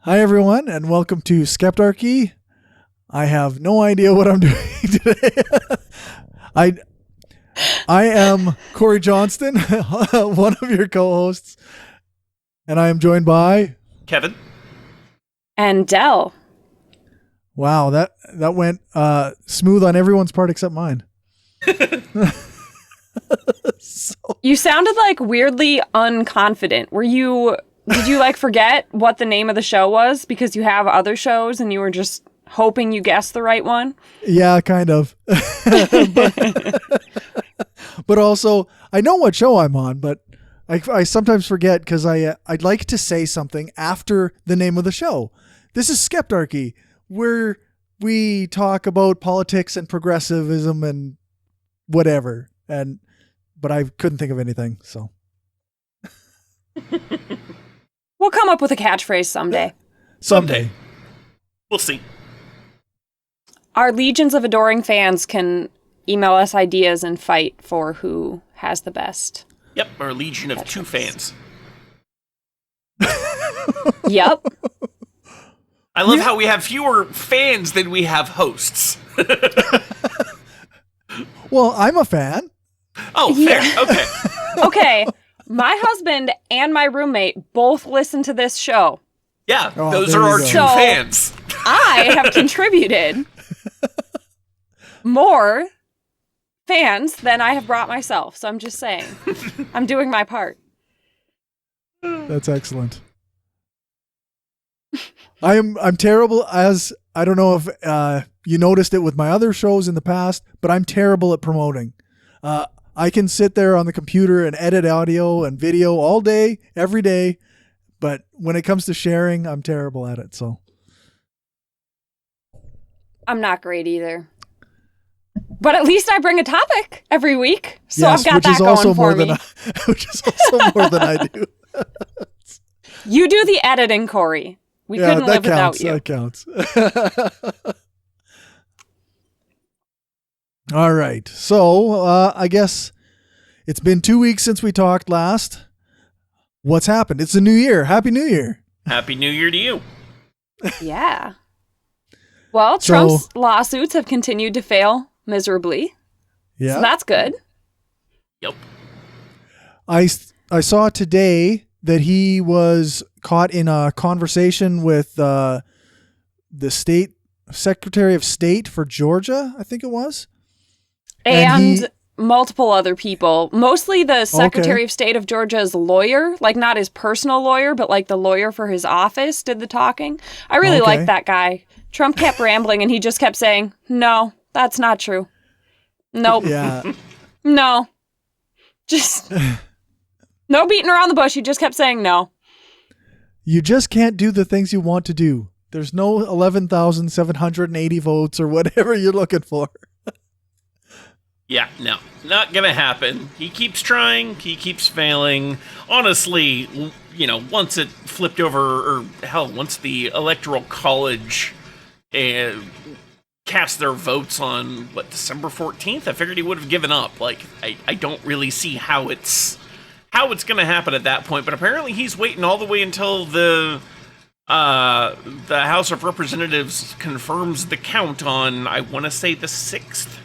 Hi, everyone, and welcome to Skeptarchy. I have no idea what I'm doing today. I am Cory Johnston, one of your co-hosts, and I am joined by Kevin and Dell. Wow, that went smooth on everyone's part except mine. You sounded like weirdly unconfident. Did you forget what the name of the show was because you have other shows and you were just hoping you guessed the right one? Yeah, kind of. But also, I know what show I'm on, but I sometimes forget because I'd like to say something after the name of the show. This is Skeptarchy, where we talk about politics and progressivism and whatever. But I couldn't think of anything, so. We'll come up with a catchphrase someday. Someday. We'll see. Our legions of adoring fans can email us ideas and fight for who has the best. Yep, our legion of two fans. Yep. I love how we have fewer fans than we have hosts. Well, I'm a fan. Oh, fair. Yeah. Okay. Okay. My husband and my roommate both listen to this show. Yeah, Oh, those there are you our go. two So- fans. I have contributed more fans than I have brought myself. So I'm just saying, I'm doing my part. That's excellent. I'm terrible as I don't know if you noticed it with my other shows in the past, but I'm terrible at promoting. I can sit there on the computer and edit audio and video all day, every day, but when it comes to sharing, I'm terrible at it. So I'm not great either. But at least I bring a topic every week. So yes, I've got which that is going also for more me. than which is also more than I do. You do the editing, Cory. We Yeah, couldn't that live counts. without you. That counts. All right. So I guess it's been 2 weeks since we talked last. What's happened? It's a new year. Happy New Year. Happy New Year to you. Yeah. Well, So- Trump's lawsuits have continued to fail miserably. Yeah. So that's good. Yep. I saw today that he was caught in a conversation with the state Secretary of State for Georgia, I think it was. And multiple other people. Mostly the Secretary of State of Georgia's lawyer. Not his personal lawyer, but the lawyer for his office did the talking. I really Okay. liked that guy. Trump kept rambling and he just kept saying, no, that's not true. Nope. Yeah. No. Just no beating around the bush. He just kept saying no. You just can't do the things you want to do. There's no 11,780 votes or whatever you're looking for. Yeah, no, not gonna happen. He keeps trying, he keeps failing. Honestly, once it flipped over, or hell, once the Electoral College cast their votes on, December 14th? I figured he would have given up. I don't really see how it's gonna happen at that point, but apparently he's waiting all the way until the House of Representatives confirms the count on, I want to say, the 6th.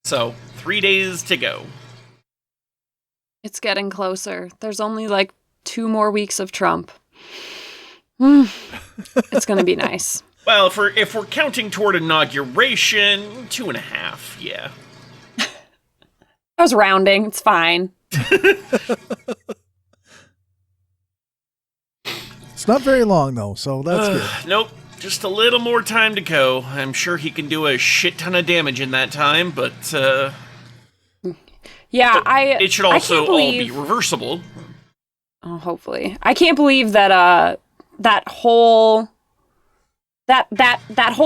So, 3 days to go. It's getting closer. There's only 2 more weeks of Trump. It's going to be nice. Well, if we're counting toward inauguration, 2.5, yeah. I was rounding. It's fine. It's not very long, though, so that's good. Nope, just a little more time to go. I'm sure he can do a shit ton of damage in that time, but Yeah, it should I also can't all believe, be reversible. Oh, hopefully. I can't believe that that whole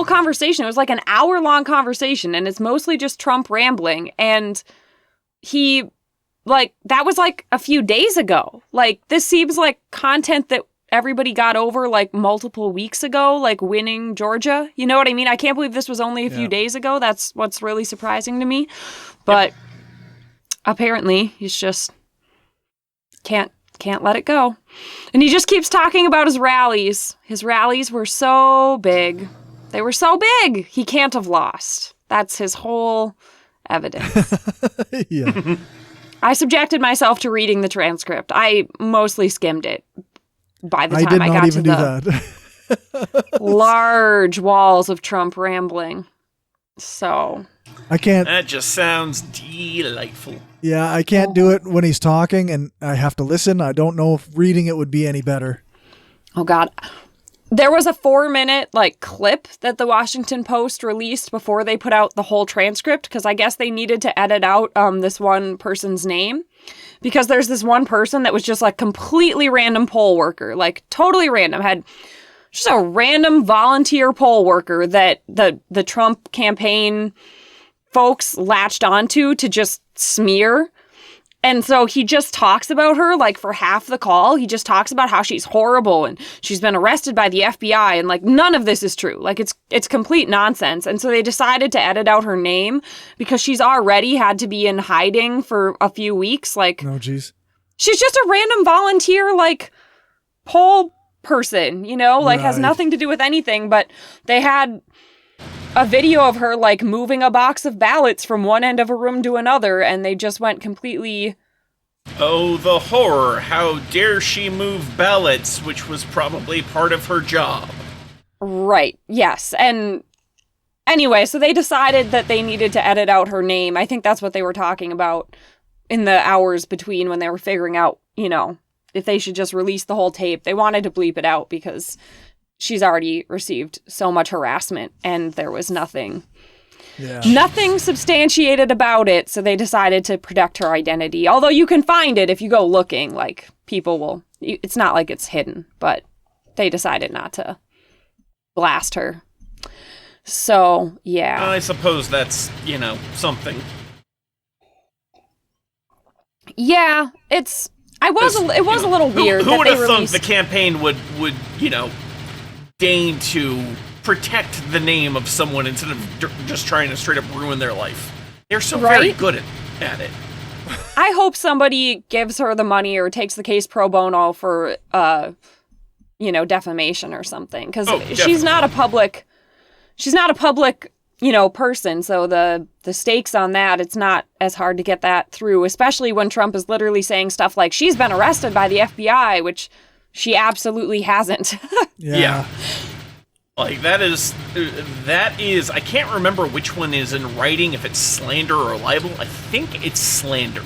conversation, it was an hour-long conversation, and it's mostly just Trump rambling, and he, that was a few days ago. This seems like content that everybody got over multiple weeks ago, winning Georgia. You know what I mean? I can't believe this was only a few days ago. That's what's really surprising to me. But apparently he's just can't can't let it go. And he just keeps talking about his rallies. His rallies were so big. They were so big, he can't have lost. That's his whole evidence. Yeah. I subjected myself to reading the transcript. I mostly skimmed it by the I time did I not got to even do the that. large walls of Trump rambling. So I can't. That just sounds delightful. Yeah, I can't do it when he's talking, and I have to listen. I don't know if reading it would be any better. Oh, God. There was a 4-minute, clip that the Washington Post released before they put out the whole transcript, because I guess they needed to edit out this one person's name. Because there's this one person that was just, completely random poll worker. Totally random. Had just a random volunteer poll worker that the Trump campaign folks latched onto to just smear. And so he just talks about her, for half the call. He just talks about how she's horrible and she's been arrested by the FBI. And, none of this is true. It's complete nonsense. And so they decided to edit out her name because she's already had to be in hiding for a few weeks. Oh, jeez. She's just a random volunteer, poll person, has nothing to do with anything. But they had a video of her moving a box of ballots from one end of a room to another, and they just went completely... Oh, the horror. How dare she move ballots, which was probably part of her job. Right, yes. And anyway, so they decided that they needed to edit out her name. I think that's what they were talking about in the hours between when they were figuring out, if they should just release the whole tape. They wanted to bleep it out because she's already received so much harassment, and there was nothing substantiated about it, so they decided to protect her identity. Although you can find it if you go looking, people will... It's not like it's hidden, but they decided not to blast her. So, yeah. I suppose that's, something. Yeah, it was a little weird. Who would have thought the campaign would deign to protect the name of someone instead of just trying to straight up ruin their life? They're so very good at it. I hope somebody gives her the money or takes the case pro bono for, defamation or something. Because she's not a public, person. So the stakes on that, it's not as hard to get that through, especially when Trump is literally saying stuff like she's been arrested by the FBI, which she absolutely hasn't. Yeah. That is, I can't remember which one is in writing, if it's slander or libel. I think it's slander.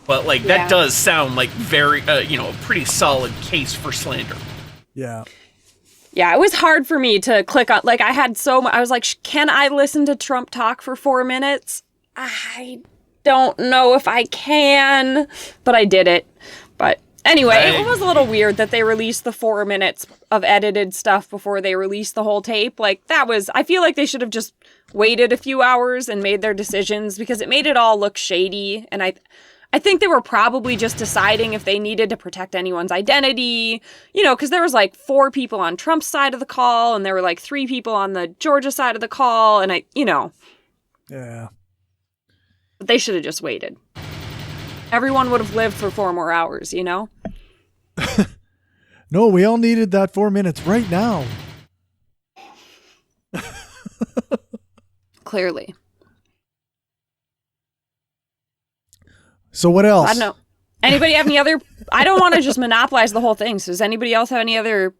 But, that does sound like very, a pretty solid case for slander. Yeah. Yeah, it was hard for me to click on, I was like, can I listen to Trump talk for 4 minutes? I don't know if I can, but I did it. But anyway, it was a little weird that they released the 4 minutes of edited stuff before they released the whole tape. I feel like they should have just waited a few hours and made their decisions, because it made it all look shady. And I think they were probably just deciding if they needed to protect anyone's identity, because there was 4 people on Trump's side of the call, and there were 3 people on the Georgia side of the call, and Yeah. But they should have just waited. Everyone would have lived for 4 more hours, No, we all needed that 4 minutes right now. Clearly. So what else? I don't know. Anybody have any other... I don't want to just monopolize the whole thing. So does anybody else have any other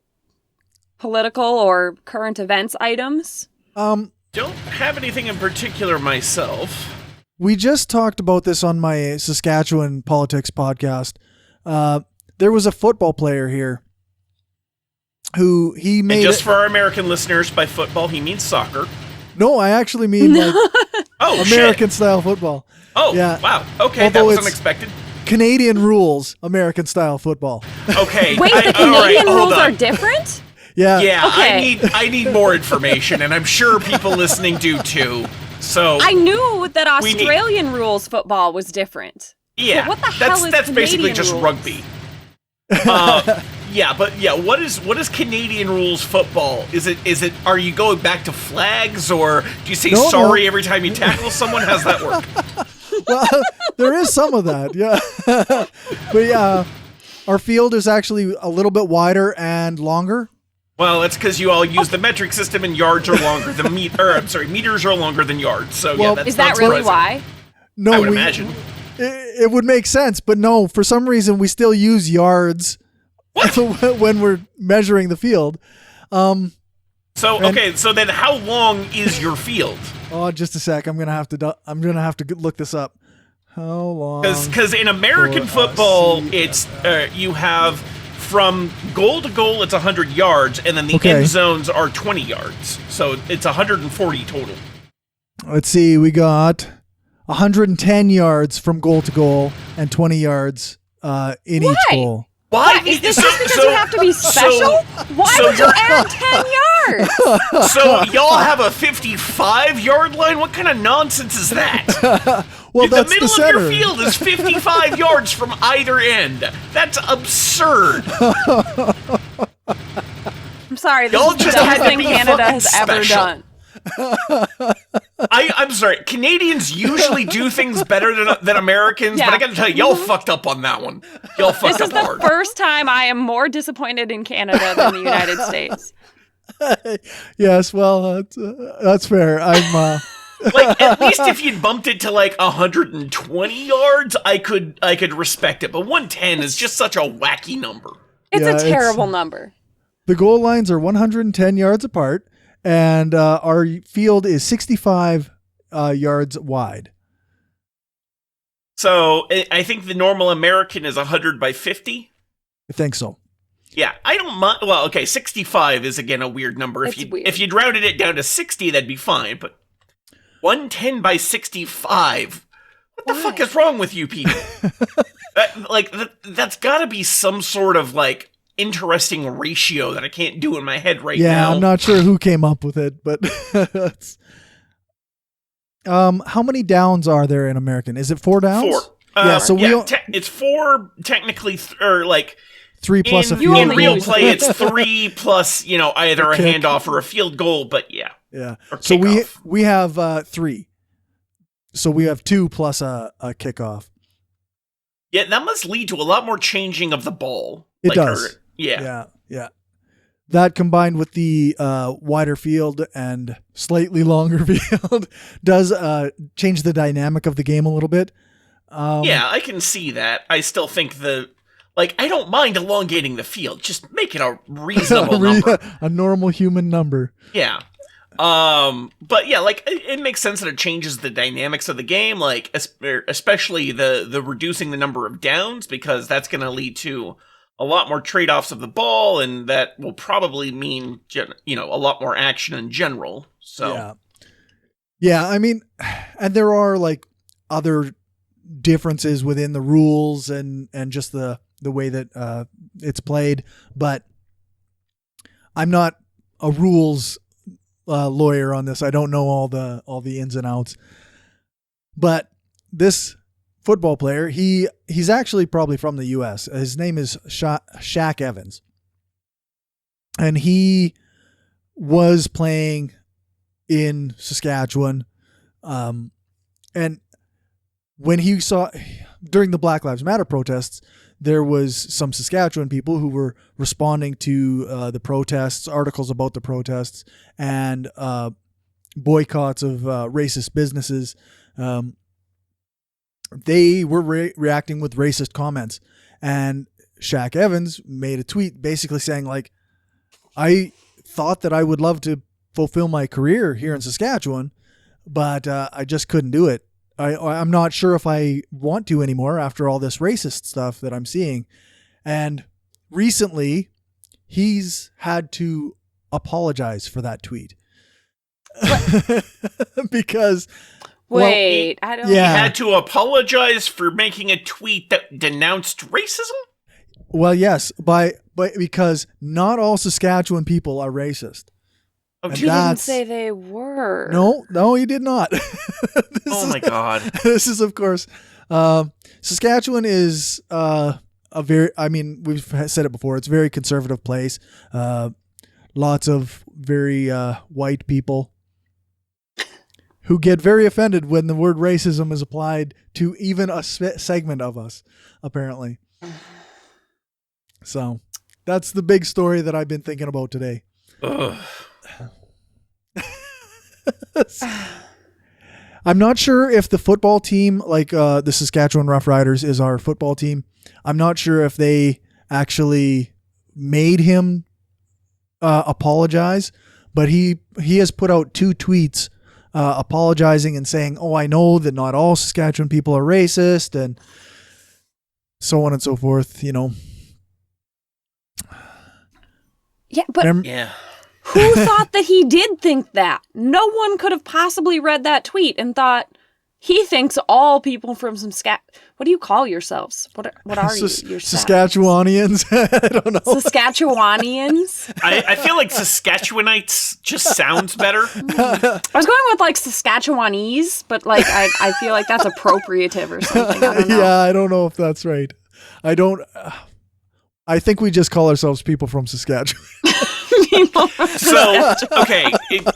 political or current events items? Don't have anything in particular myself. We just talked about this on my Saskatchewan politics podcast. There was a football player here who he made... And just for our American listeners, by football, he means soccer. No, I actually mean American-style football. Oh, yeah. Wow. Okay, Although that was unexpected. Canadian rules, American-style football. Okay. Wait, the Canadian rules are different? Yeah. Yeah, okay. I need more information, and I'm sure people listening do too. So I knew that Australian rules football was different. Yeah, but what the hell is that's basically Canadian just rules? rugby. What is Canadian rules football? Is it are you going back to flags, or do you say sorry every time you tackle someone? How's that work? Well, there is some of that, yeah. But yeah, our field is actually a little bit wider and longer. Well, it's because you all use the metric system and yards are longer than meters are longer than yards. So Well, yeah, that's Is that not really surprising. why? No, I would imagine. It would make sense, but no, for some reason we still use yards when we're measuring the field. So then how long is your field? Oh, just a sec. I'm gonna have to look this up. How long? Because in American football, it's you have from goal to goal, it's 100 yards, and then the end zones are 20 yards. So it's 140 total. Let's see. We got 110 yards from goal to goal and 20 yards in each goal. Why? Is this just because you have to be special? Why would you add 10 yards? So y'all have a 55-yard line? What kind of nonsense is that? Well, the that's middle the center. of your field is 55 yards from either end. That's absurd. I'm sorry, this Y'all is the just dumbest had to thing be Canada fucking has ever special. done. I'm sorry. Canadians usually do things better than Americans, Yeah. but I gotta tell you, y'all fucked up on that one. Y'all fucked This is up the hard. first time I am more disappointed in Canada than the United States. Yes, well, that's fair. I'm. Like, at least if you'd bumped it to like 120 yards, I could respect it. But 110 is just such a wacky number. It's Yeah, a terrible number. The goal lines are 110 yards apart, and our field is 65 yards wide. So I think the normal American is 100 by 50. I think so. Yeah, I don't mind. Well, okay, 65 is again a weird number. It's weird. If you'd rounded it down to 60, that'd be fine. But 110 by 65. What the fuck is wrong with you people? That's got to be some sort of like interesting ratio that I can't do in my head right now. Yeah, I'm not sure who came up with it, but that's, how many downs are there in American? Is it 4 downs? 4. Yeah, so it's 4 technically, or like 3 plus a in field real goal. play, it's 3 plus either a kick. handoff or a field goal. But yeah, Yeah. or So kickoff. we have 3. So we have 2 plus a kickoff. Yeah, that must lead to a lot more changing of the ball. It does. Yeah. Yeah. That combined with the wider field and slightly longer field does change the dynamic of the game a little bit. Yeah, I can see that. I still think I don't mind elongating the field. Just make it a reasonable number. A normal human number. Yeah. But yeah, it makes sense that it changes the dynamics of the game, especially the reducing the number of downs, because that's going to lead to a lot more trade-offs of the ball, and that will probably mean, a lot more action in general. So yeah. I mean, and there are other differences within the rules and just the way that it's played, but I'm not a rules lawyer on this. I don't know all the ins and outs, but this football player, he's actually probably from the U.S. His name is Shaq Evans, and he was playing in Saskatchewan, and when he saw during the Black Lives Matter protests, there was some Saskatchewan people who were responding to the protests, articles about the protests, and boycotts of racist businesses. They were reacting with racist comments. And Shaq Evans made a tweet basically saying, I thought that I would love to fulfill my career here in Saskatchewan, but I just couldn't do it. I'm not sure if I want to anymore after all this racist stuff that I'm seeing. And recently, he's had to apologize for that tweet. Because... Wait, I don't... He had to apologize for making a tweet that denounced racism? Well, yes, because not all Saskatchewan people are racist. Oh, He didn't say they were. No, he did not. My God. This is, of course, Saskatchewan is we've said it before, it's a very conservative place. Lots of very white people who get very offended when the word racism is applied to even a segment of us, apparently. So that's the big story that I've been thinking about today. Ugh. I'm not sure if the football team, like the Saskatchewan Roughriders is our football team. I'm not sure if they actually made him apologize, but he has put out 2 tweets apologizing and saying, "Oh, I know that not all Saskatchewan people are racist," and so on and so forth. You know. Yeah, but Yeah. who thought that he did think that? No one could have possibly read that tweet and thought he thinks all people from some what do you call yourselves? What are you? Saskatchewanians? I don't know. Saskatchewanians? I feel like Saskatchewanites just sounds better. I was going with like Saskatchewanese, but like I feel like that's appropriative or something. I don't know. Yeah, I don't know if that's right. I think we just call ourselves people from Saskatchewan. So, okay,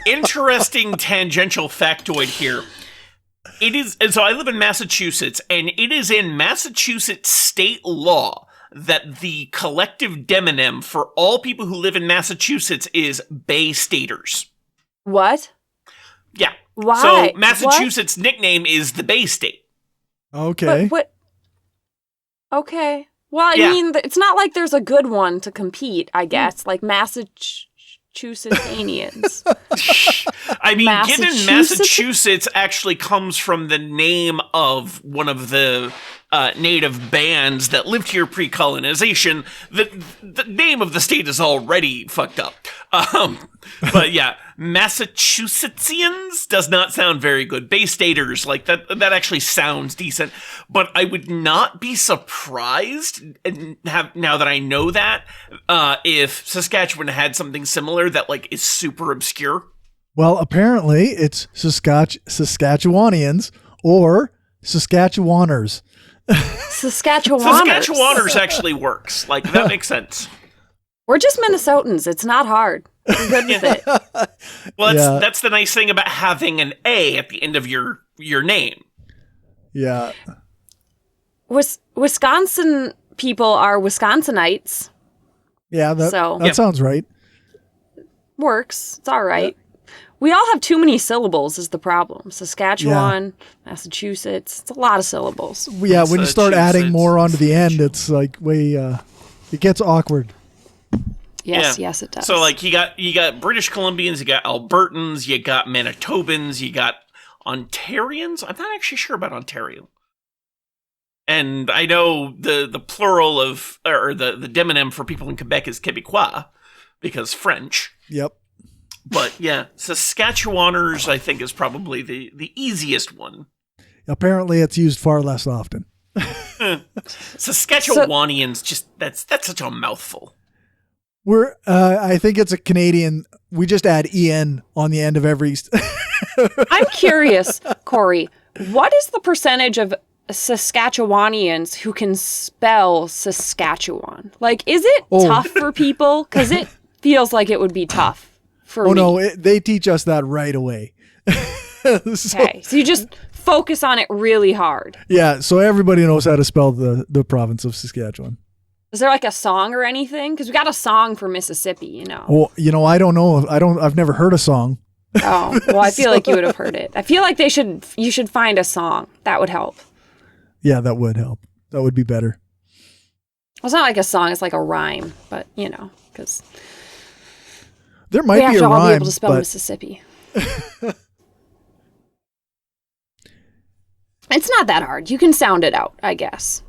interesting tangential factoid here. It is, and so I live in Massachusetts, and it is in Massachusetts state law that the collective demonym for all people who live in Massachusetts is Bay Staters. What? Yeah. Why? So Massachusetts' nickname is the Bay State. Okay. But what? Okay. Well, I Yeah. mean, it's not like there's a good one to compete, I guess, like Massachusettsians. I mean, given Massachusetts? Massachusetts actually comes from the name of one of the native bands that lived here pre-colonization, the name of the state is already fucked up. But yeah, Massachusettsians does not sound very good. Bay Staters, like that actually sounds decent. But I would not be surprised, now that I know that, if Saskatchewan had something similar that like is super obscure. Well, apparently it's Saskatchewanians or Saskatchewaners. Saskatchewaners actually works. Like, that makes sense. We're just Minnesotans. It's not hard. We're good with it. Well, Yeah. that's the nice thing about having an A at the end of your name. Yeah. Wisconsin people are Wisconsinites. Yeah, that So- sounds right. Works. It's all right. We all have too many syllables is the problem. Saskatchewan, Massachusetts. It's a lot of syllables. Yeah, when you start adding Massachusetts. more onto the end, it's like it gets awkward. Yes, Yeah. yes, it does. So, like, you got British Columbians, you got Albertans, you got Manitobans, you got Ontarians. I'm not actually sure about Ontario. And I know the plural of, or the demonym for people in Quebec is Québécois, because French. Yep. But yeah, Saskatchewaners, I think, is probably the easiest one. Apparently, it's used far less often. Saskatchewanians, just that's such a mouthful. I think it's a Canadian. We just add en on the end of every. I'm curious, Cory, what is the percentage of Saskatchewanians who can spell Saskatchewan? Like, is it tough for people? Because it feels like it would be tough for me. No, they teach us that right away. Okay, so you just focus on it really hard. Yeah, so everybody knows how to spell the province of Saskatchewan. Is there like a song or anything? Because we got a song for Mississippi, you know. Well, I don't know. I've never heard a song. Oh, well, I feel like you would have heard it. I feel like you should find a song. That would help. Yeah, that would help. That would be better. Well, it's not like a song, it's like a rhyme, but you know, because There we might have be a to all be rhyme, able to spell but Mississippi. It's not that hard. You can sound it out, I guess.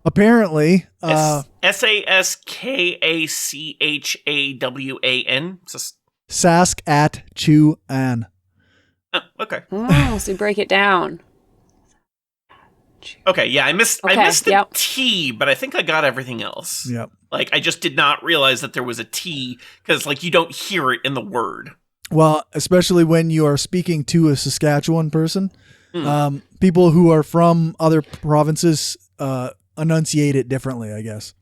apparently, Saskachwan. Saskatchewan. Oh, okay. Oh, so you break it down. Okay, yeah, I missed the yep. T, but I think I got everything else. Yep. Like, I just did not realize that there was a T, because, like, you don't hear it in the word. Well, especially when you are speaking to a Saskatchewan person, people who are from other provinces enunciate it differently, I guess.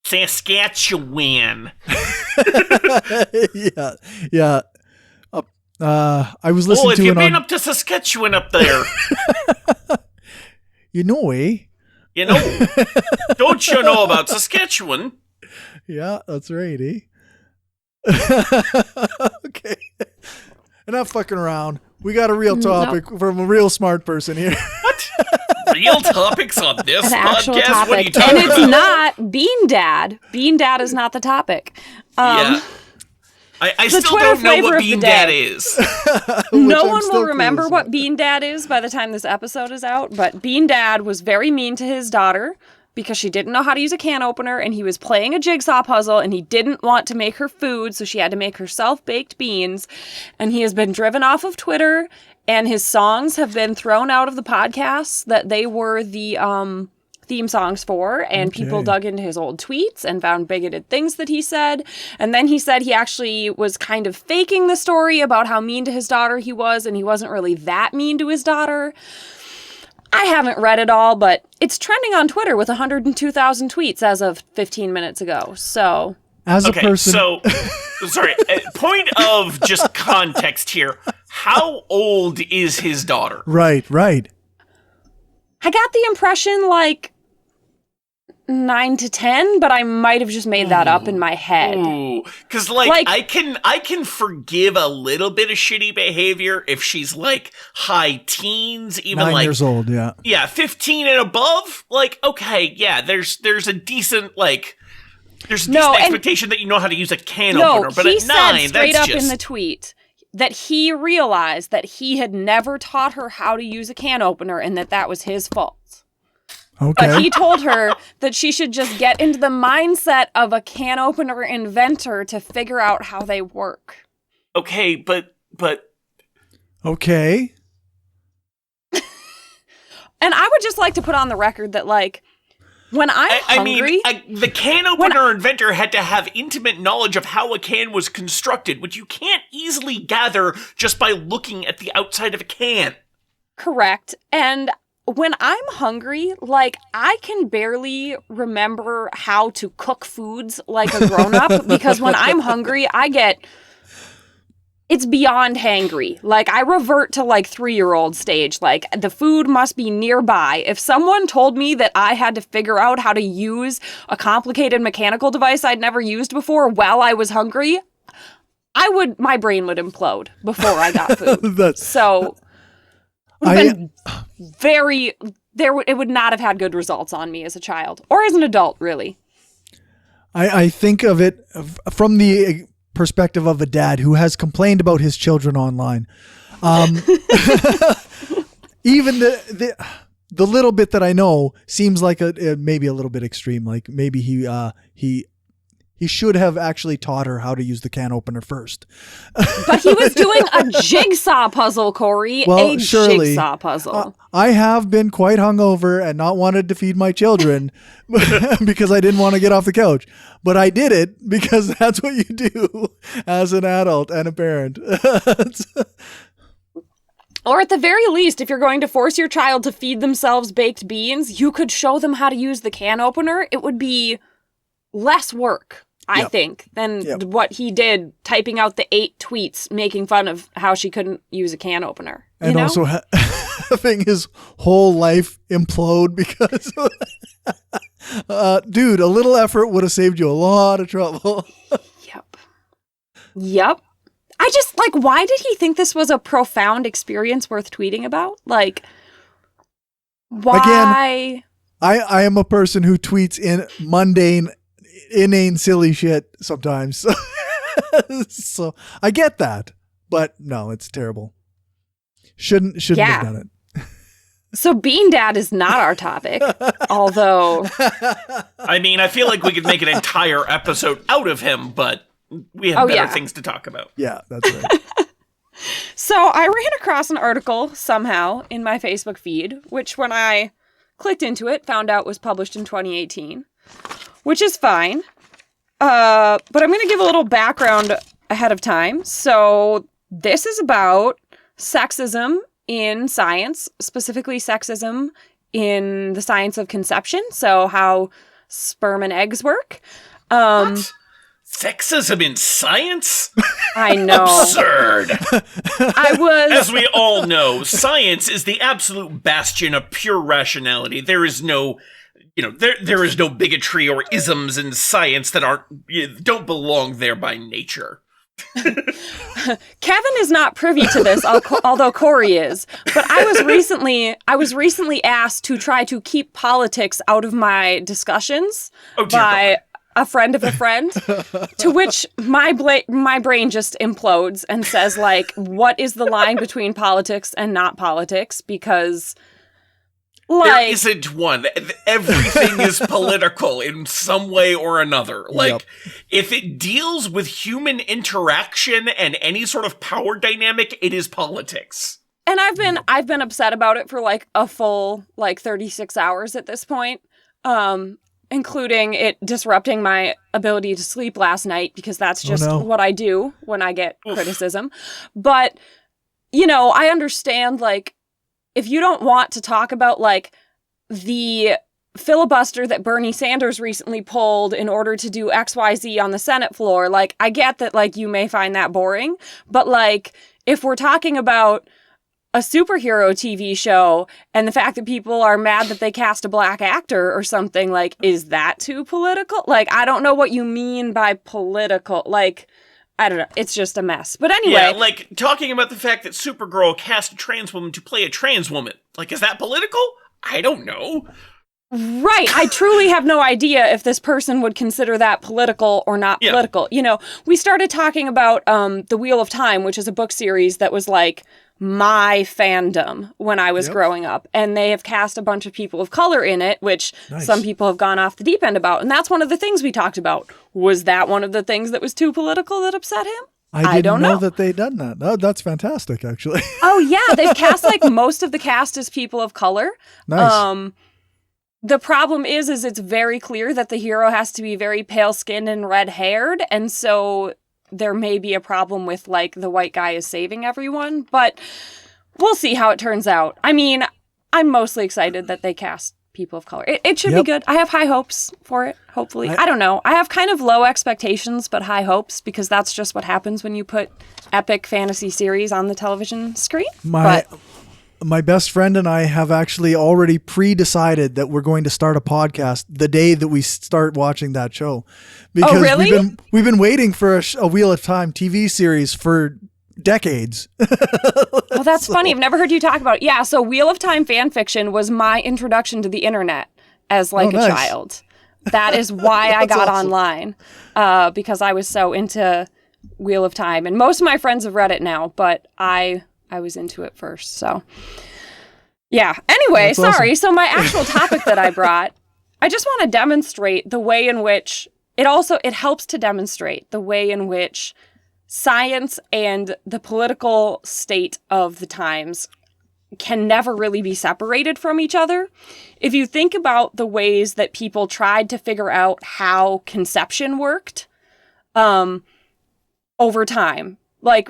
Saskatchewan. Yeah. I was listening If to you've it been on. up to Saskatchewan up there. You know, You know, don't you know about Saskatchewan? Yeah, that's right, eh? Okay. Enough fucking around. We got a real topic from a real smart person here. What? Real topics on this An actual podcast? topic. What are you talking and it's about? not Bean Dad. Bean Dad is not the topic. Yeah. I still Twitter don't know flavor what of the Bean day. Dad is. No I'm one still will remember clueless what about. Bean Dad is by the time this episode is out, but Bean Dad was very mean to his daughter because she didn't know how to use a can opener, and he was playing a jigsaw puzzle, and he didn't want to make her food, so she had to make herself baked beans. And he has been driven off of Twitter, and his songs have been thrown out of the podcasts that they were the theme songs for, and people dug into his old tweets and found bigoted things that he said. And then he said he actually was kind of faking the story about how mean to his daughter he was, and he wasn't really that mean to his daughter. I haven't read it all, but it's trending on Twitter with 102,000 tweets as of 15 minutes ago. So, As a Okay, person, so, sorry, point of just context here. How old is his daughter? right. I got the impression like 9 to 10, but I might have just made that up in my head. Ooh, because like I can forgive a little bit of shitty behavior if she's like high teens, even 9 years old, yeah. yeah, 15 and above. Like, okay, yeah, there's a decent like there's a decent expectation that you know how to use a can opener, but he at said 9, straight that's up just in the tweet that he realized that he had never taught her how to use a can opener and that was his fault. Okay. But he told her that she should just get into the mindset of a can opener inventor to figure out how they work. okay, but Okay. And I would just like to put on the record that, like, when I'm hungry... the can opener inventor had to have intimate knowledge of how a can was constructed, which you can't easily gather just by looking at the outside of a can. Correct. And when I'm hungry, like, I can barely remember how to cook foods like a grown-up because when I'm hungry, it's beyond hangry. Like, I revert to, like, 3-year-old stage. Like, the food must be nearby. If someone told me that I had to figure out how to use a complicated mechanical device I'd never used before while I was hungry, my brain would implode before I got food. So, it would have been it would not have had good results on me as a child. Or as an adult, really. I think of it from the perspective of a dad who has complained about his children online. Even the little bit that I know seems like maybe a little bit extreme. Like maybe he should have actually taught her how to use the can opener first. But he was doing a jigsaw puzzle, Cory. Well, surely, Jigsaw puzzle. I have been quite hungover and not wanted to feed my children because I didn't want to get off the couch. But I did it because that's what you do as an adult and a parent. Or at the very least, if you're going to force your child to feed themselves baked beans, you could show them how to use the can opener. It would be less work, I think, than what he did typing out the 8 tweets making fun of how she couldn't use a can opener. And also having his whole life implode because, dude, a little effort would have saved you a lot of trouble. Yep. I just, like, why did he think this was a profound experience worth tweeting about? Like, why? Again, I am a person who tweets in mundane, inane, silly shit sometimes. So I get that, but no, it's terrible. Shouldn't have done it. So Bean Dad is not our topic, although... I mean, I feel like we could make an entire episode out of him, but we have better things to talk about. Yeah, that's right. So I ran across an article somehow in my Facebook feed, which when I clicked into it, found out was published in 2018, which is fine. But I'm going to give a little background ahead of time. So this is about sexism in science, specifically sexism in the science of conception. So how sperm and eggs work. What? Sexism in science? I know. Absurd. As we all know, science is the absolute bastion of pure rationality. There is no there is no bigotry or isms in science that don't belong there by nature. Kevin is not privy to this, although Cory is. But I was recently asked to try to keep politics out of my discussions by a friend of a friend, to which my brain just implodes and says, like, what is the line between politics and not politics? Because, like, there isn't one. Everything is political in some way or another. Like, if it deals with human interaction and any sort of power dynamic, it is politics. And I've been upset about it for like a full 36 hours at this point. Including it disrupting my ability to sleep last night, because that's just what I do when I get criticism. But, I understand, like, if you don't want to talk about, like, the filibuster that Bernie Sanders recently pulled in order to do XYZ on the Senate floor, like, I get that, like, you may find that boring. But, like, if we're talking about a superhero TV show and the fact that people are mad that they cast a black actor or something, like, is that too political? Like, I don't know what you mean by political. Like, I don't know. It's just a mess. But anyway. Yeah, like, talking about the fact that Supergirl cast a trans woman to play a trans woman. Like, is that political? I don't know. Right. I truly have no idea if this person would consider that political or not political. We started talking about The Wheel of Time, which is a book series that was, like, my fandom when I was growing up. And they have cast a bunch of people of color in it, which some people have gone off the deep end about. And that's one of the things we talked about. Was that one of the things that was too political that upset him? I didn't know that they'd done that. No, that's fantastic, actually. Oh, yeah. They've cast, like, most of the cast as people of color. Nice. The problem is it's very clear that the hero has to be very pale-skinned and red-haired. And so there may be a problem with, like, the white guy is saving everyone, but we'll see how it turns out. I mean, I'm mostly excited that they cast people of color. It should be good. I have high hopes for it, hopefully. I don't know. I have kind of low expectations, but high hopes, because that's just what happens when you put epic fantasy series on the television screen. My best friend and I have actually already pre-decided that we're going to start a podcast the day that we start watching that show. Because really? we've been waiting for a Wheel of Time TV series for decades. Oh, that's funny. I've never heard you talk about it. Yeah, so Wheel of Time fan fiction was my introduction to the internet as, like, a child. That is why I got online, because I was so into Wheel of Time. And most of my friends have read it now, but I was into it first, so. Yeah. Anyway, That's sorry. awesome. So my actual topic that I brought, I just want to demonstrate the way in which it helps to demonstrate the way in which science and the political state of the times can never really be separated from each other. If you think about the ways that people tried to figure out how conception worked, over time, like,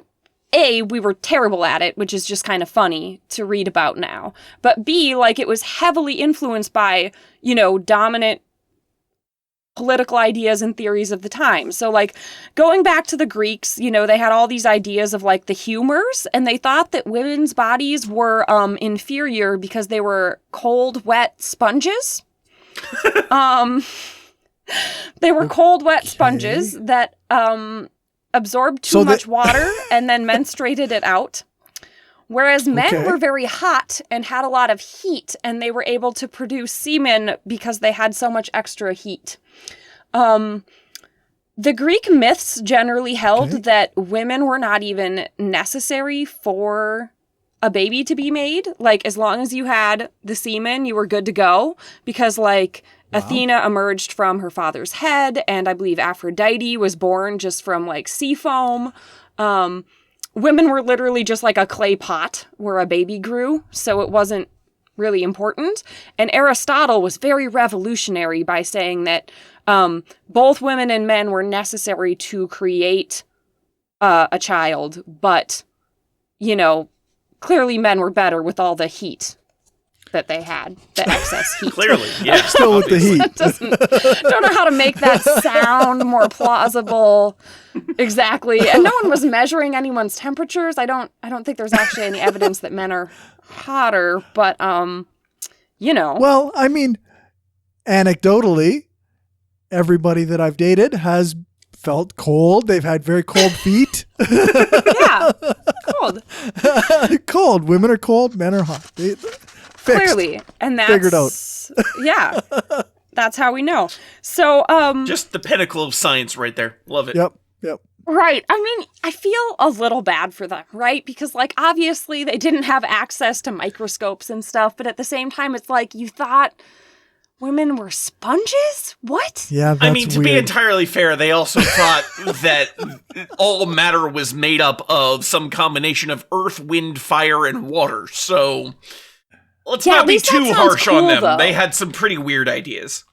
A, we were terrible at it, which is just kind of funny to read about now. But B, like, it was heavily influenced by, dominant political ideas and theories of the time. So, like, going back to the Greeks, they had all these ideas of, like, the humors, and they thought that women's bodies were inferior because they were cold, wet sponges. They were cold, wet sponges that absorbed too much water and then menstruated it out. Whereas men were very hot and had a lot of heat, and they were able to produce semen because they had so much extra heat. The Greek myths generally held that women were not even necessary for a baby to be made. Like, as long as you had the semen, you were good to go, because, like, Athena emerged from her father's head, and I believe Aphrodite was born just from, like, sea foam. Women were literally just like a clay pot where a baby grew, so it wasn't really important. And Aristotle was very revolutionary by saying that both women and men were necessary to create a child, but, clearly men were better with all the heat that they had, the excess heat. Clearly, yeah. Still with the heat. Don't know how to make that sound more plausible. Exactly. And no one was measuring anyone's temperatures. I don't think there's actually any evidence that men are hotter, but Well, I mean, anecdotally, everybody that I've dated has felt cold. They've had very cold feet. Yeah, cold. Cold. Women are cold. Men are hot. Clearly, and that's figured out. Yeah, that's how we know. So, Just the pinnacle of science right there. Love it. Yep. right. I mean, I feel a little bad for them, right? Because, like, obviously they didn't have access to microscopes and stuff, but at the same time, it's like you thought women were sponges? What? Yeah, that's I mean, to be weird. entirely fair, they also thought that all matter was made up of some combination of earth, wind, fire, and water. So let's Yeah, not at be least that too sounds harsh on cool, them. though. They had some pretty weird ideas.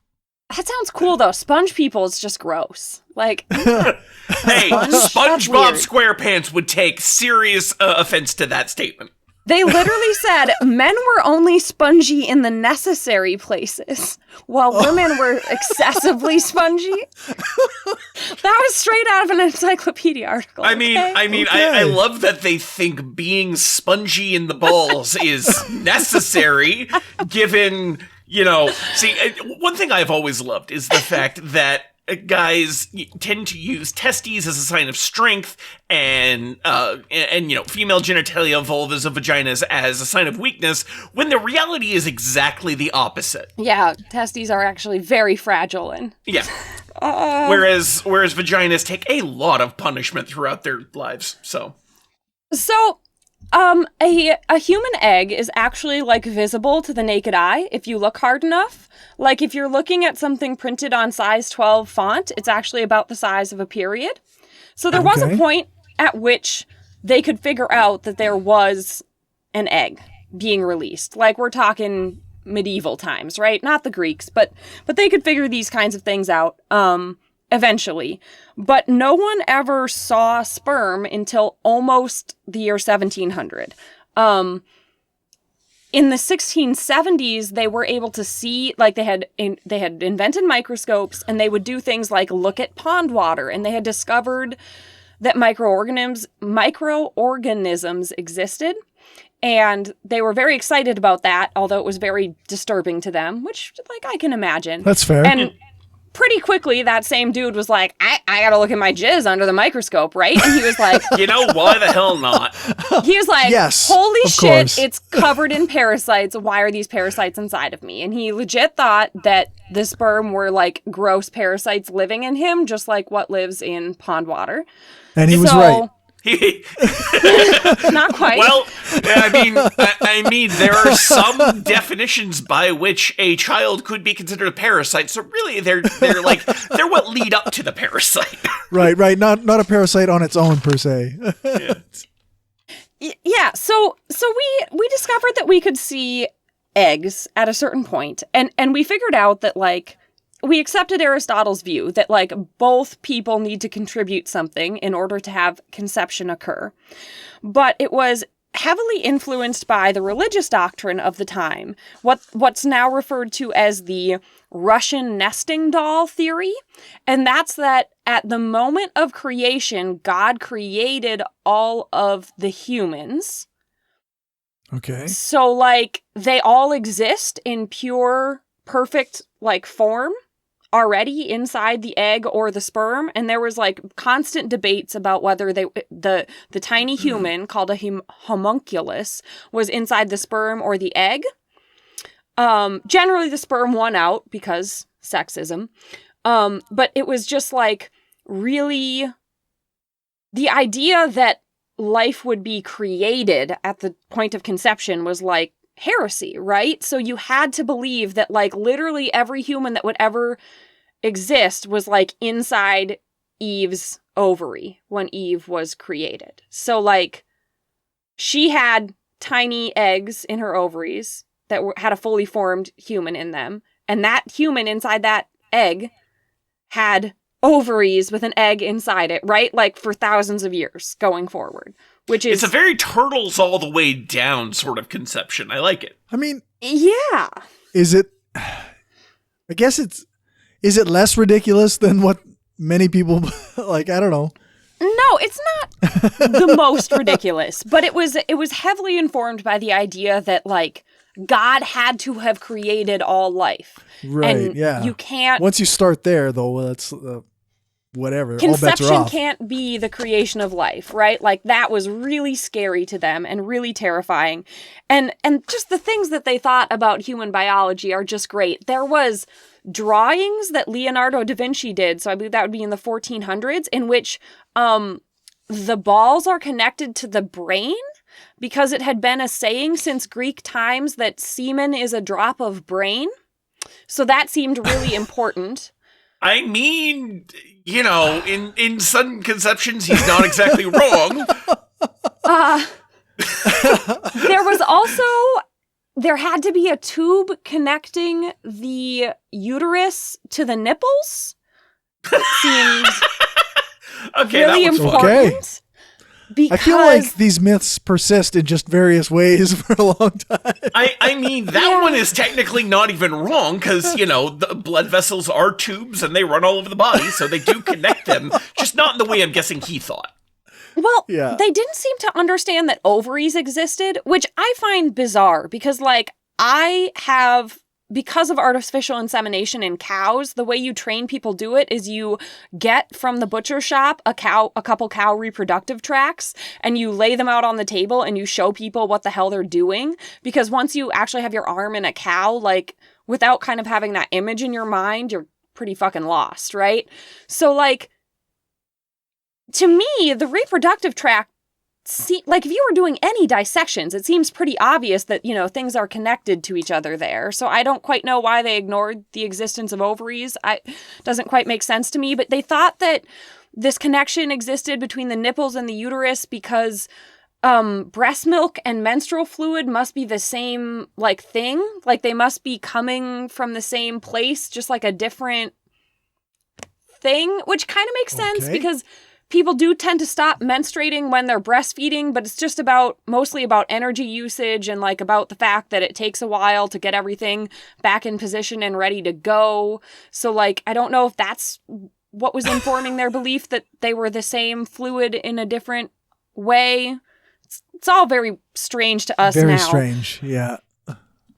That sounds cool, though. Sponge people is just gross. Like, Hey, That's SpongeBob weird. SquarePants would take serious offense to that statement. they literally said men were only spongy in the necessary places, while women were excessively spongy. That was straight out of an encyclopedia article. I mean, okay? I love that they think being spongy in the balls is necessary, given, see, one thing I've always loved is the fact that guys tend to use testes as a sign of strength and female genitalia, vulvas, and vaginas as a sign of weakness, when the reality is exactly the opposite. Yeah, testes are actually very fragile and Yeah. Whereas vaginas take a lot of punishment throughout their lives. So a human egg is actually like visible to the naked eye if you look hard enough. Like if you're looking at something printed on size 12 font, it's actually about the size of a period. So there was a Okay. point at which they could figure out that there was an egg being released. Like we're talking medieval times, right? Not the Greeks, but they could figure these kinds of things out eventually. But no one ever saw sperm until almost the year 1700. In the 1670s, they were able to see, like they had invented microscopes, and they would do things like look at pond water, and they had discovered that microorganisms existed. And they were very excited about that, although it was very disturbing to them, which, like, I can imagine. That's fair. And pretty quickly, that same dude was like, I gotta look at my jizz under the microscope, right? And he was like, why the hell not? he was like, Yes, holy of shit, course. it's covered in parasites. Why are these parasites inside of me? And he legit thought that the sperm were like gross parasites living in him, just like what lives in pond water. And he was So- right. Not quite. Well, I mean, there are some definitions by which a child could be considered a parasite. So really, they're what lead up to the parasite. Right. Not a parasite on its own per se. Yeah, so we discovered that we could see eggs at a certain point, and we figured out that, like, we accepted Aristotle's view that, like, both people need to contribute something in order to have conception occur. But it was heavily influenced by the religious doctrine of the time, what's now referred to as the Russian nesting doll theory. And that's that at the moment of creation, God created all of the humans. Okay. So, like, they all exist in pure, perfect, like, form already inside the egg or the sperm, and there was like constant debates about whether the tiny human called a homunculus was inside the sperm or the egg. Generally the sperm won out because sexism. But it was just like really the idea that life would be created at the point of conception was like heresy, right? So you had to believe that, like, literally every human that would ever exist was, like, inside Eve's ovary when Eve was created. So, like, she had tiny eggs in her ovaries that had a fully formed human in them, and that human inside that egg had ovaries with an egg inside it, right? Like, for thousands of years going forward. Which is... It's a very turtles all the way down sort of conception. I like it. I mean, yeah. is it less ridiculous than what many people like? I don't know. No, it's not the most ridiculous, but it was heavily informed by the idea that, like, God had to have created all life. Right. And yeah. you can't. Once you start there, though, well, that's whatever. All bets are Conception off. can't be the creation of life, right? Like that was really scary to them and really terrifying. And just the things that they thought about human biology are just great. There was drawings that Leonardo da Vinci did, so I believe that would be in the 1400s, in which the balls are connected to the brain because it had been a saying since Greek times that semen is a drop of brain. So that seemed really important. I mean, you know, in sudden conceptions, he's not exactly wrong. There had to be a tube connecting the uterus to the nipples. It seemed Okay, really that was important. Okay. Because I feel like these myths persist in just various ways for a long time. I mean, that one is technically not even wrong because, you know, the blood vessels are tubes and they run all over the body, so they do connect them, just not in the way I'm guessing he thought. Well, Yeah. they didn't seem to understand that ovaries existed, which I find bizarre because, like, because of artificial insemination in cows, the way you train people do it is you get from the butcher shop a couple cow reproductive tracts, and you lay them out on the table and you show people what the hell they're doing. Because once you actually have your arm in a cow, like, without kind of having that image in your mind, you're pretty fucking lost, right? So, like, to me, the reproductive tract, like, if you were doing any dissections, it seems pretty obvious that, you know, things are connected to each other there. So I don't quite know why they ignored the existence of ovaries. Doesn't quite make sense to me. But they thought that this connection existed between the nipples and the uterus because breast milk and menstrual fluid must be the same, like, thing. Like, they must be coming from the same place, just like a different thing, which kind of makes sense because people do tend to stop menstruating when they're breastfeeding, but it's just mostly about energy usage and, like, about the fact that it takes a while to get everything back in position and ready to go. So, like, I don't know if that's what was informing their belief that they were the same fluid in a different way. It's all very strange to us now. Very strange, yeah.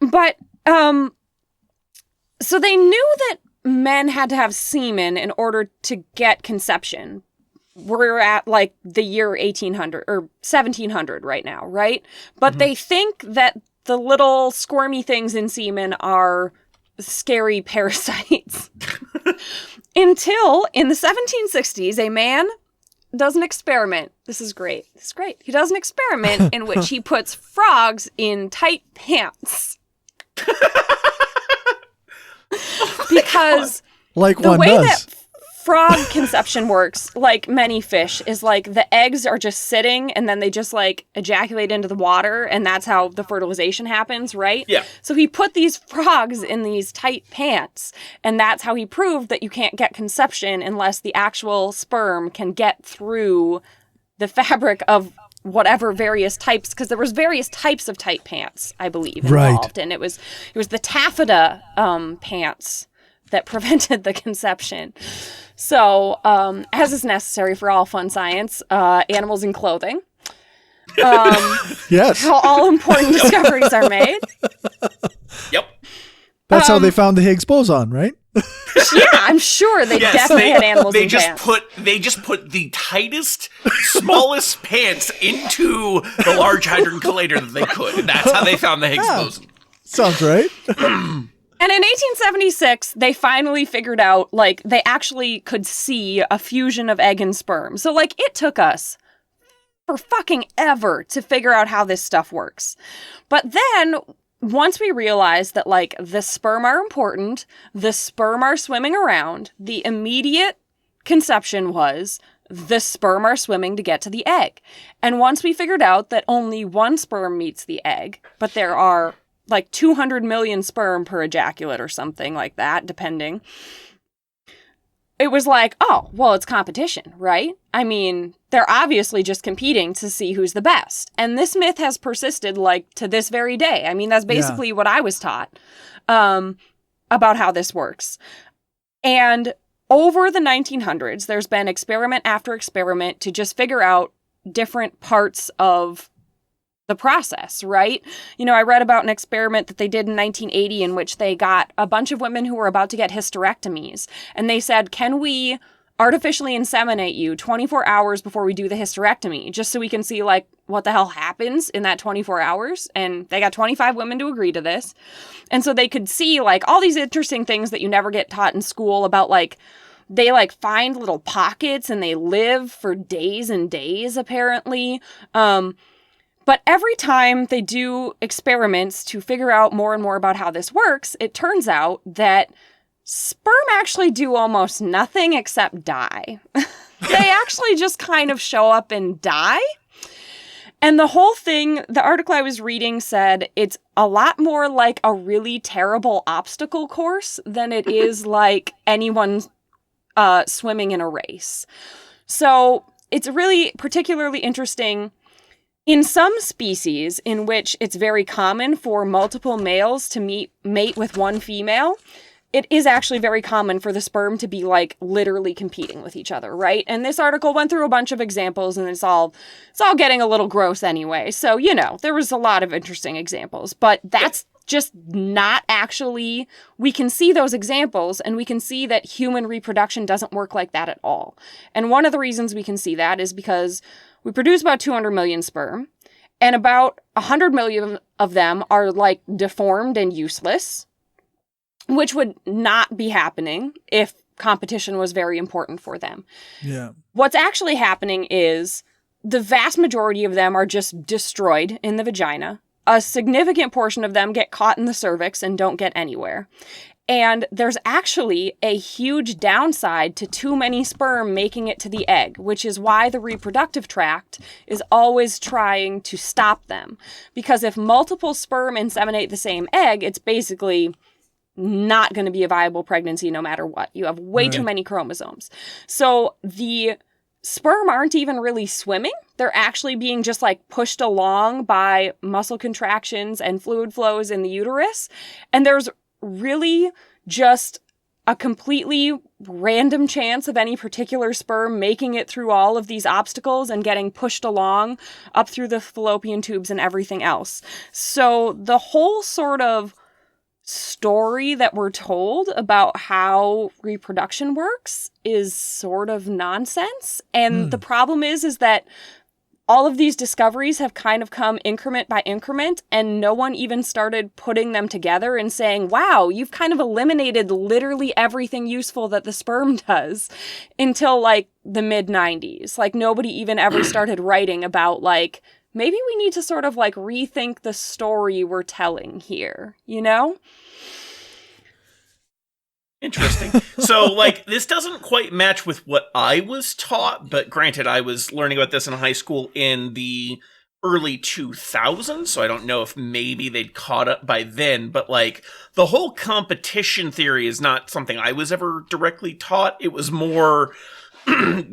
But, so they knew that men had to have semen in order to get conception. We're at, like, the year 1800 or 1700 right now, right? But they think that the little squirmy things in semen are scary parasites. Until in the 1760s, a man does an experiment. This is great. This is great. He does an experiment in which he puts frogs in tight pants. Because like the one way does. that frog conception works, like many fish, is like the eggs are just sitting and then they just, like, ejaculate into the water, and that's how the fertilization happens, right? Yeah. So he put these frogs in these tight pants, and that's how he proved that you can't get conception unless the actual sperm can get through the fabric of whatever various types, because there was various types of tight pants, I believe, involved. And it was the taffeta pants that prevented the conception. So, as is necessary for all fun science, animals in clothing. Yes. How all important discoveries are made. Yep. That's how they found the Higgs boson, right? Yeah, I'm sure they definitely had animals in pants. They just put the tightest, smallest pants into the Large Hadron Collider that they could. And that's how they found the Higgs boson. Sounds right. And in 1876, they finally figured out, like, they actually could see a fusion of egg and sperm. So, like, it took us for fucking ever to figure out how this stuff works. But then, once we realized that, like, the sperm are important, the sperm are swimming around, the immediate conception was the sperm are swimming to get to the egg. And once we figured out that only one sperm meets the egg, but there are like 200 million sperm per ejaculate or something like that, depending. It was like, oh, well, it's competition, right? I mean, they're obviously just competing to see who's the best. And this myth has persisted, like, to this very day. I mean, that's basically what I was taught about how this works. And over the 1900s, there's been experiment after experiment to just figure out different parts of the process, right? You know, I read about an experiment that they did in 1980 in which they got a bunch of women who were about to get hysterectomies. And they said, can we artificially inseminate you 24 hours before we do the hysterectomy, just so we can see, like, what the hell happens in that 24 hours? And they got 25 women to agree to this. And so they could see, like, all these interesting things that you never get taught in school about, like, they, like, find little pockets and they live for days and days, apparently. But every time they do experiments to figure out more and more about how this works, it turns out that sperm actually do almost nothing except die. They actually just kind of show up and die. And the whole thing, the article I was reading said it's a lot more like a really terrible obstacle course than it is like anyone swimming in a race. So it's really particularly interesting. In some species in which it's very common for multiple males to mate with one female, it is actually very common for the sperm to be, like, literally competing with each other, right? And this article went through a bunch of examples, and it's all getting a little gross anyway. So, you know, there was a lot of interesting examples, but that's just not actually, we can see those examples, and we can see that human reproduction doesn't work like that at all. And one of the reasons we can see that is because we produce about 200 million sperm, and about 100 million of them are, like, deformed and useless, which would not be happening if competition was very important for them. Yeah. What's actually happening is the vast majority of them are just destroyed in the vagina. A significant portion of them get caught in the cervix and don't get anywhere. And there's actually a huge downside to too many sperm making it to the egg, which is why the reproductive tract is always trying to stop them. Because if multiple sperm inseminate the same egg, it's basically not going to be a viable pregnancy no matter what. You have way too many chromosomes. So the sperm aren't even really swimming. They're actually being just, like, pushed along by muscle contractions and fluid flows in the uterus. And there's really just a completely random chance of any particular sperm making it through all of these obstacles and getting pushed along up through the fallopian tubes and everything else. So the whole sort of story that we're told about how reproduction works is sort of nonsense. And the problem is that all of these discoveries have kind of come increment by increment, and no one even started putting them together and saying, wow, you've kind of eliminated literally everything useful that the sperm does, until, like, the mid-90s. Like, nobody even ever started writing about, like, maybe we need to sort of, like, rethink the story we're telling here, you know? Interesting. So, like, this doesn't quite match with what I was taught, but granted, I was learning about this in high school in the early 2000s, so I don't know if maybe they'd caught up by then, but, like, the whole competition theory is not something I was ever directly taught. It was more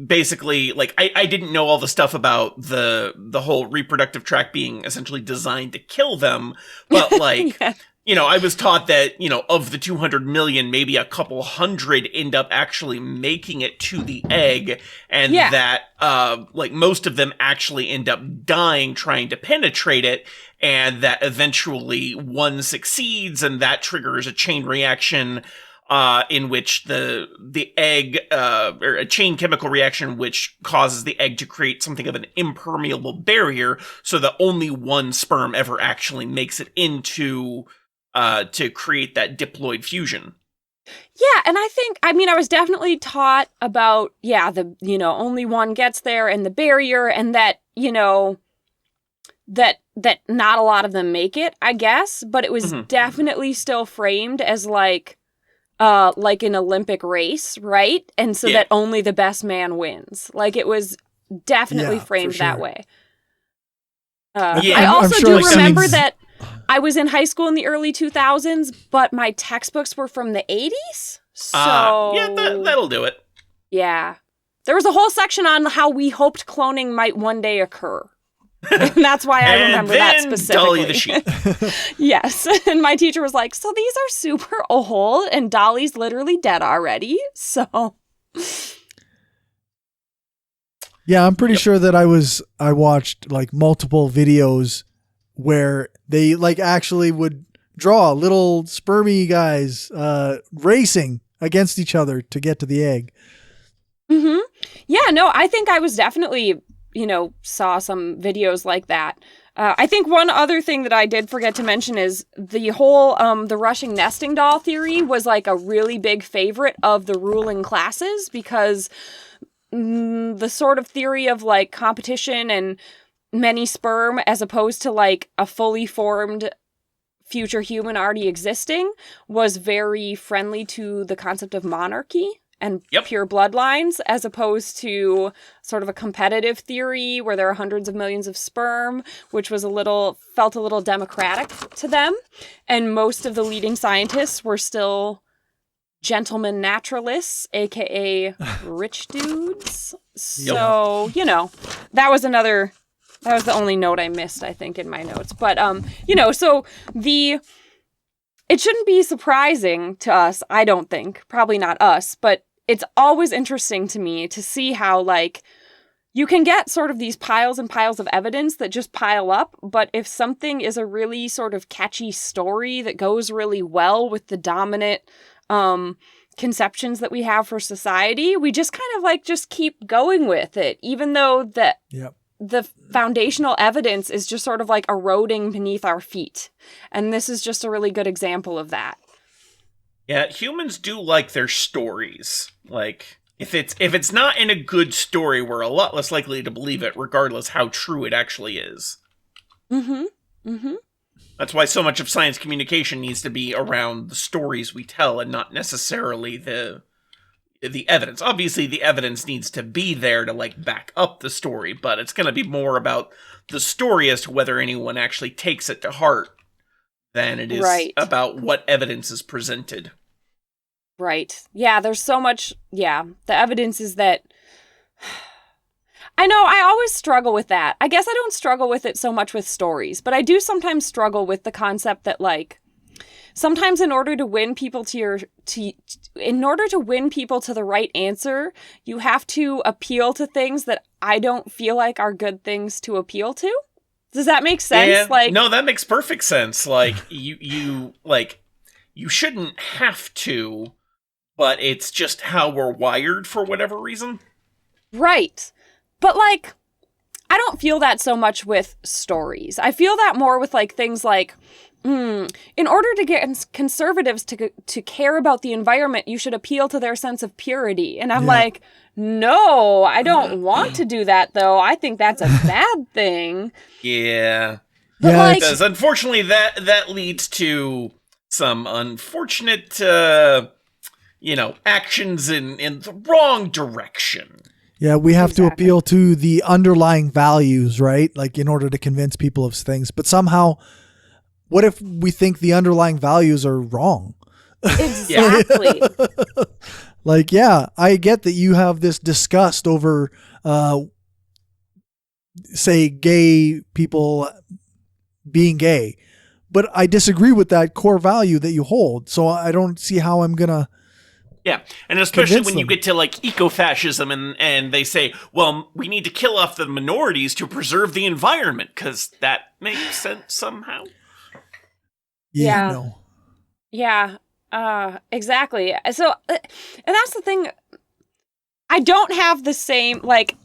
basically, like, I didn't know all the stuff about the whole reproductive tract being essentially designed to kill them, but, like, Yeah. you know, I was taught that, you know, of the 200 million, maybe a couple hundred end up actually making it to the egg, and that, like, most of them actually end up dying trying to penetrate it, and that eventually one succeeds, and that triggers a chain reaction, in which the egg, or a chain chemical reaction, which causes the egg to create something of an impermeable barrier, so that only one sperm ever actually makes it into, to create that diploid fusion. Yeah, and I was definitely taught about, only one gets there and the barrier, and that, that not a lot of them make it, I guess, but it was definitely still framed as like an Olympic race, right? And so that only the best man wins. Like, it was definitely framed that way. I also do remember that I was in high school in the early 2000s, but my textbooks were from the 80s. So that'll do it. Yeah. There was a whole section on how we hoped cloning might one day occur. And that's why I remember that specifically. Dolly the sheep. Yes. And my teacher was like, so these are super old, and Dolly's literally dead already. So yeah, I'm pretty sure that I watched, like, multiple videos where they like actually would draw little spermy guys racing against each other to get to the egg. Mm-hmm. Yeah, no, I think I was definitely, saw some videos like that. I think one other thing that I did forget to mention is the whole, the rushing nesting doll theory was like a really big favorite of the ruling classes because the sort of theory of like competition and many sperm as opposed to like a fully formed future human already existing was very friendly to the concept of monarchy and pure bloodlines, as opposed to sort of a competitive theory where there are hundreds of millions of sperm, which was felt a little democratic to them. And most of the leading scientists were still gentlemen naturalists, aka rich dudes. So, that was the only note I missed, I think, in my notes. But, so it shouldn't be surprising to us, I don't think, probably not us, but it's always interesting to me to see how, like, you can get sort of these piles and piles of evidence that just pile up, but if something is a really sort of catchy story that goes really well with the dominant conceptions that we have for society, we just kind of like just keep going with it, even though the foundational evidence is just sort of like eroding beneath our feet. And this is just a really good example of that. Yeah, humans do like their stories. Like, if it's not in a good story, we're a lot less likely to believe it, regardless how true it actually is. Mm-hmm. Mm-hmm. That's why so much of science communication needs to be around the stories we tell and not necessarily the evidence. Obviously, the evidence needs to be there to, like, back up the story, but it's going to be more about the story as to whether anyone actually takes it to heart than it is about what evidence is presented. Right. Yeah, there's so much, the evidence is that... I know, I always struggle with that. I guess I don't struggle with it so much with stories, but I do sometimes struggle with the concept that, like, sometimes in order to win people to the right answer, you have to appeal to things that I don't feel like are good things to appeal to. Does that make sense? Yeah, no, that makes perfect sense. Like, you shouldn't have to, but it's just how we're wired for whatever reason. Right. But, like, I don't feel that so much with stories. I feel that more with, like, things like, in order to get conservatives to care about the environment, you should appeal to their sense of purity. And I'm like, no, I don't want to do that, though. I think that's a bad thing. Yeah. But it does. Unfortunately, that leads to some unfortunate, actions in the wrong direction. Yeah, we have to appeal to the underlying values, right? Like, in order to convince people of things. But somehow, what if we think the underlying values are wrong? Exactly. Like, yeah, I get that you have this disgust over, say, gay people being gay. But I disagree with that core value that you hold. So I don't see how I'm going to... Yeah, and especially when you get to, like, eco-fascism and they say, well, we need to kill off the minorities to preserve the environment, because that makes sense somehow. Yeah. Exactly. So, and that's the thing. I don't have the same, like,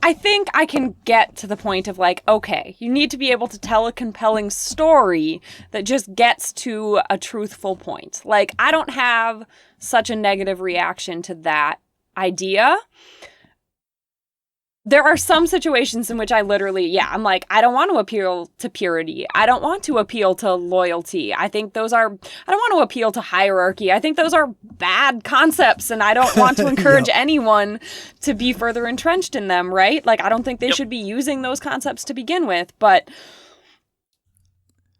I think I can get to the point of, like, okay, you need to be able to tell a compelling story that just gets to a truthful point. Like, I don't have such a negative reaction to that idea. There are some situations in which I literally, I'm like, I don't want to appeal to purity. I don't want to appeal to loyalty. I don't want to appeal to hierarchy. I think those are bad concepts, and I don't want to encourage anyone to be further entrenched in them, right? Like, I don't think they should be using those concepts to begin with, but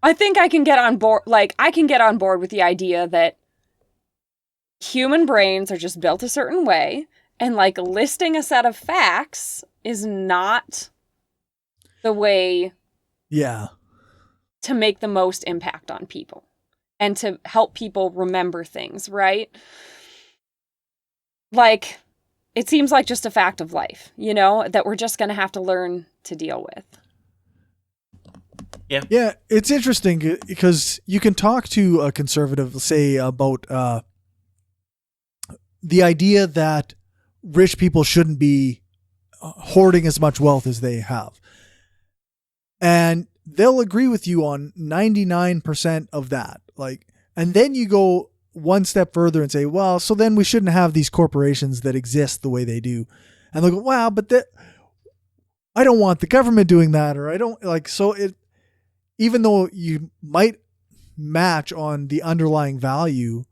I think I can get on board, with the idea that human brains are just built a certain way, and, like, listing a set of facts is not the way to make the most impact on people and to help people remember things, right? Like, it seems like just a fact of life, that we're just going to have to learn to deal with. Yeah, it's interesting because you can talk to a conservative, say, about the idea that rich people shouldn't be hoarding as much wealth as they have. And they'll agree with you on 99% of that. Like, and then you go one step further and say, well, so then we shouldn't have these corporations that exist the way they do. And they'll go, wow, but I don't want the government doing that, or I don't like, so it, even though you might match on the underlying value,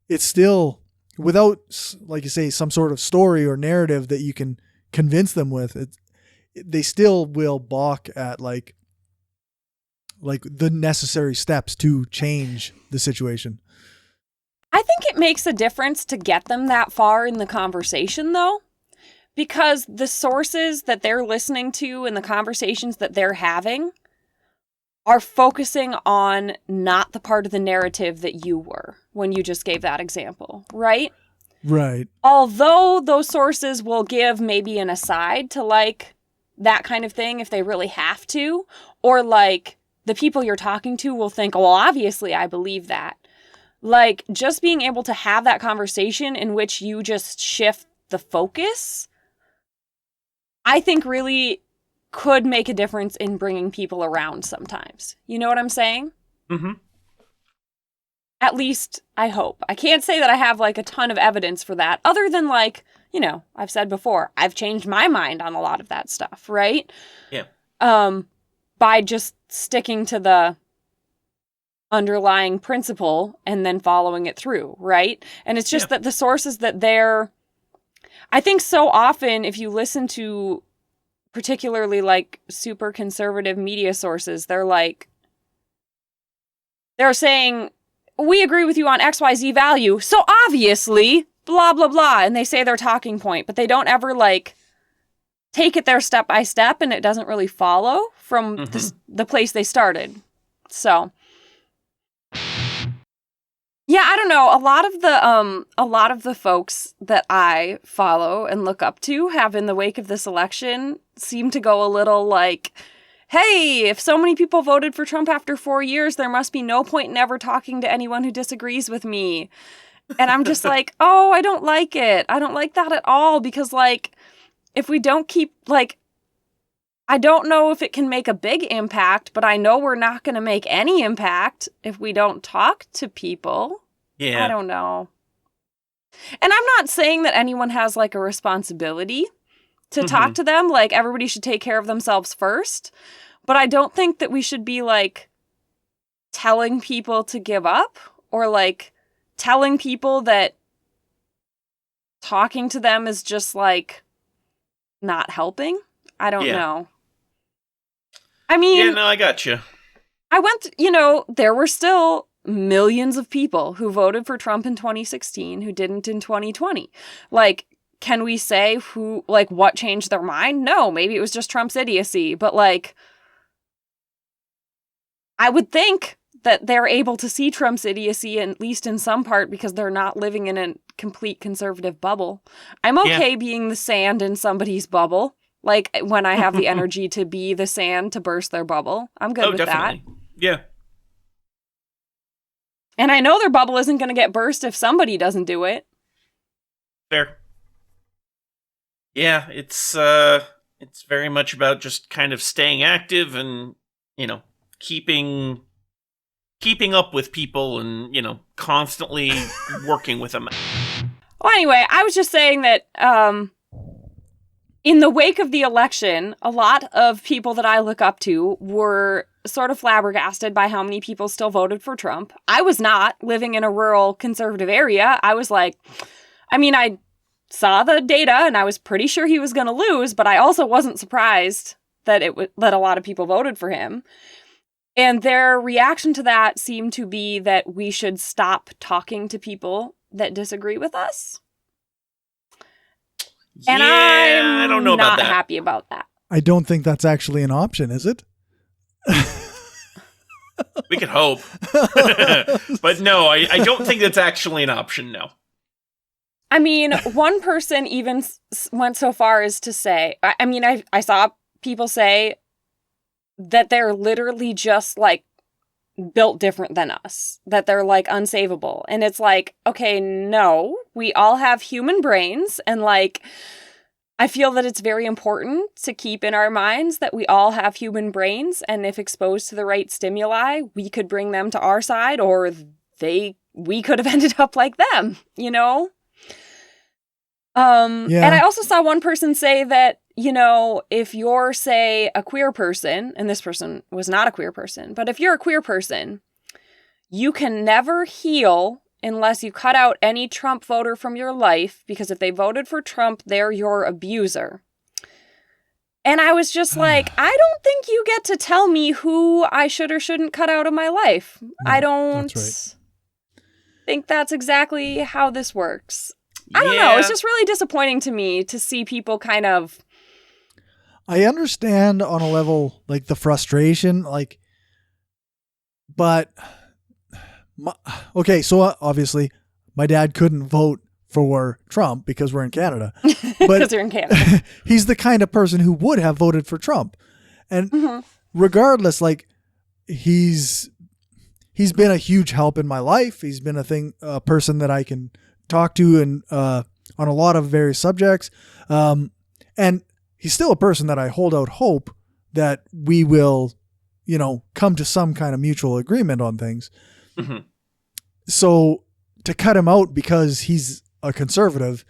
it's still without, like you say, some sort of story or narrative that you can convince them with. They still will balk at like the necessary steps to change the situation. I think it makes a difference to get them that far in the conversation, though, because the sources that they're listening to and the conversations that they're having are focusing on not the part of the narrative that you were when you just gave that example, right? Right. Although those sources will give maybe an aside to like that kind of thing if they really have to, or like the people you're talking to will think, well, obviously I believe that. Like, just being able to have that conversation in which you just shift the focus, I think really could make a difference in bringing people around sometimes. You know what I'm saying? Mm-hmm. At least, I hope. I can't say that I have, like, a ton of evidence for that, other than, like, you know, I've said before, I've changed my mind on a lot of that stuff, right? Yeah. By just sticking to the underlying principle and then following it through, right? And it's just that the sources that I think so often if you listen to particularly like super conservative media sources, they're saying, we agree with you on XYZ value, so obviously blah blah blah, and they say their talking point, but they don't ever like take it there step by step, and it doesn't really follow from the place they started. So yeah, I don't know. A lot of the folks that I follow and look up to have in the wake of this election seem to go a little like, hey, if so many people voted for Trump after 4 years, there must be no point in ever talking to anyone who disagrees with me. And I'm just like, oh, I don't like it. I don't like that at all, because like, if we don't keep like, I don't know if it can make a big impact, but I know we're not going to make any impact if we don't talk to people. Yeah. I don't know. And I'm not saying that anyone has like a responsibility to talk to them. Like, everybody should take care of themselves first. But I don't think that we should be like telling people to give up, or like telling people that talking to them is just like not helping. I don't know. I mean, yeah, no, I got you. There were still millions of people who voted for Trump in 2016 who didn't in 2020. Like, can we say what changed their mind? No, maybe it was just Trump's idiocy, but like, I would think that they're able to see Trump's idiocy, at least in some part, because they're not living in a complete conservative bubble. I'm okay being the sand in somebody's bubble. Like, when I have the energy to be the sand to burst their bubble. I'm good with definitely. that. Yeah. And I know their bubble isn't going to get burst if somebody doesn't do it. Fair. Yeah, it's very much about just kind of staying active and, keeping up with people and, constantly working with them. Well, anyway, I was just saying that in the wake of the election, a lot of people that I look up to were sort of flabbergasted by how many people still voted for Trump. I was not, living in a rural conservative area. I was like, I saw the data and I was pretty sure he was going to lose, but I also wasn't surprised that that a lot of people voted for him. And their reaction to that seemed to be that we should stop talking to people that disagree with us. And I don't know about not that. happy about that. I don't think that's actually an option, is it? We could hope. But no, I don't think that's actually an option, no. I mean, one person even went so far as to say, I saw people say that they're literally just like built different than us, that they're like unsavable. And it's like, okay, no, we all have human brains. And like, I feel that it's very important to keep in our minds that we all have human brains. And if exposed to the right stimuli, we could bring them to our side, or we could have ended up like them, you know? And I also saw one person say that, you know, if you're, say, a queer person, and this person was not a queer person, but if you're a queer person, you can never heal unless you cut out any Trump voter from your life, because if they voted for Trump, they're your abuser. And I was just like, I don't think you get to tell me who I should or shouldn't cut out of my life. No, I don't think that's exactly how this works. I don't know. It's just really disappointing to me to see people kind of... I understand on a level, like, the frustration, like, but, okay, so obviously my dad couldn't vote for Trump because we're in Canada. Because you're in Canada. He's the kind of person who would have voted for Trump. And regardless, like, he's been a huge help in my life. He's been a person that I can talk to and on a lot of various subjects. And he's still a person that I hold out hope that we will, you know, come to some kind of mutual agreement on things. Mm-hmm. So to cut him out because he's a conservative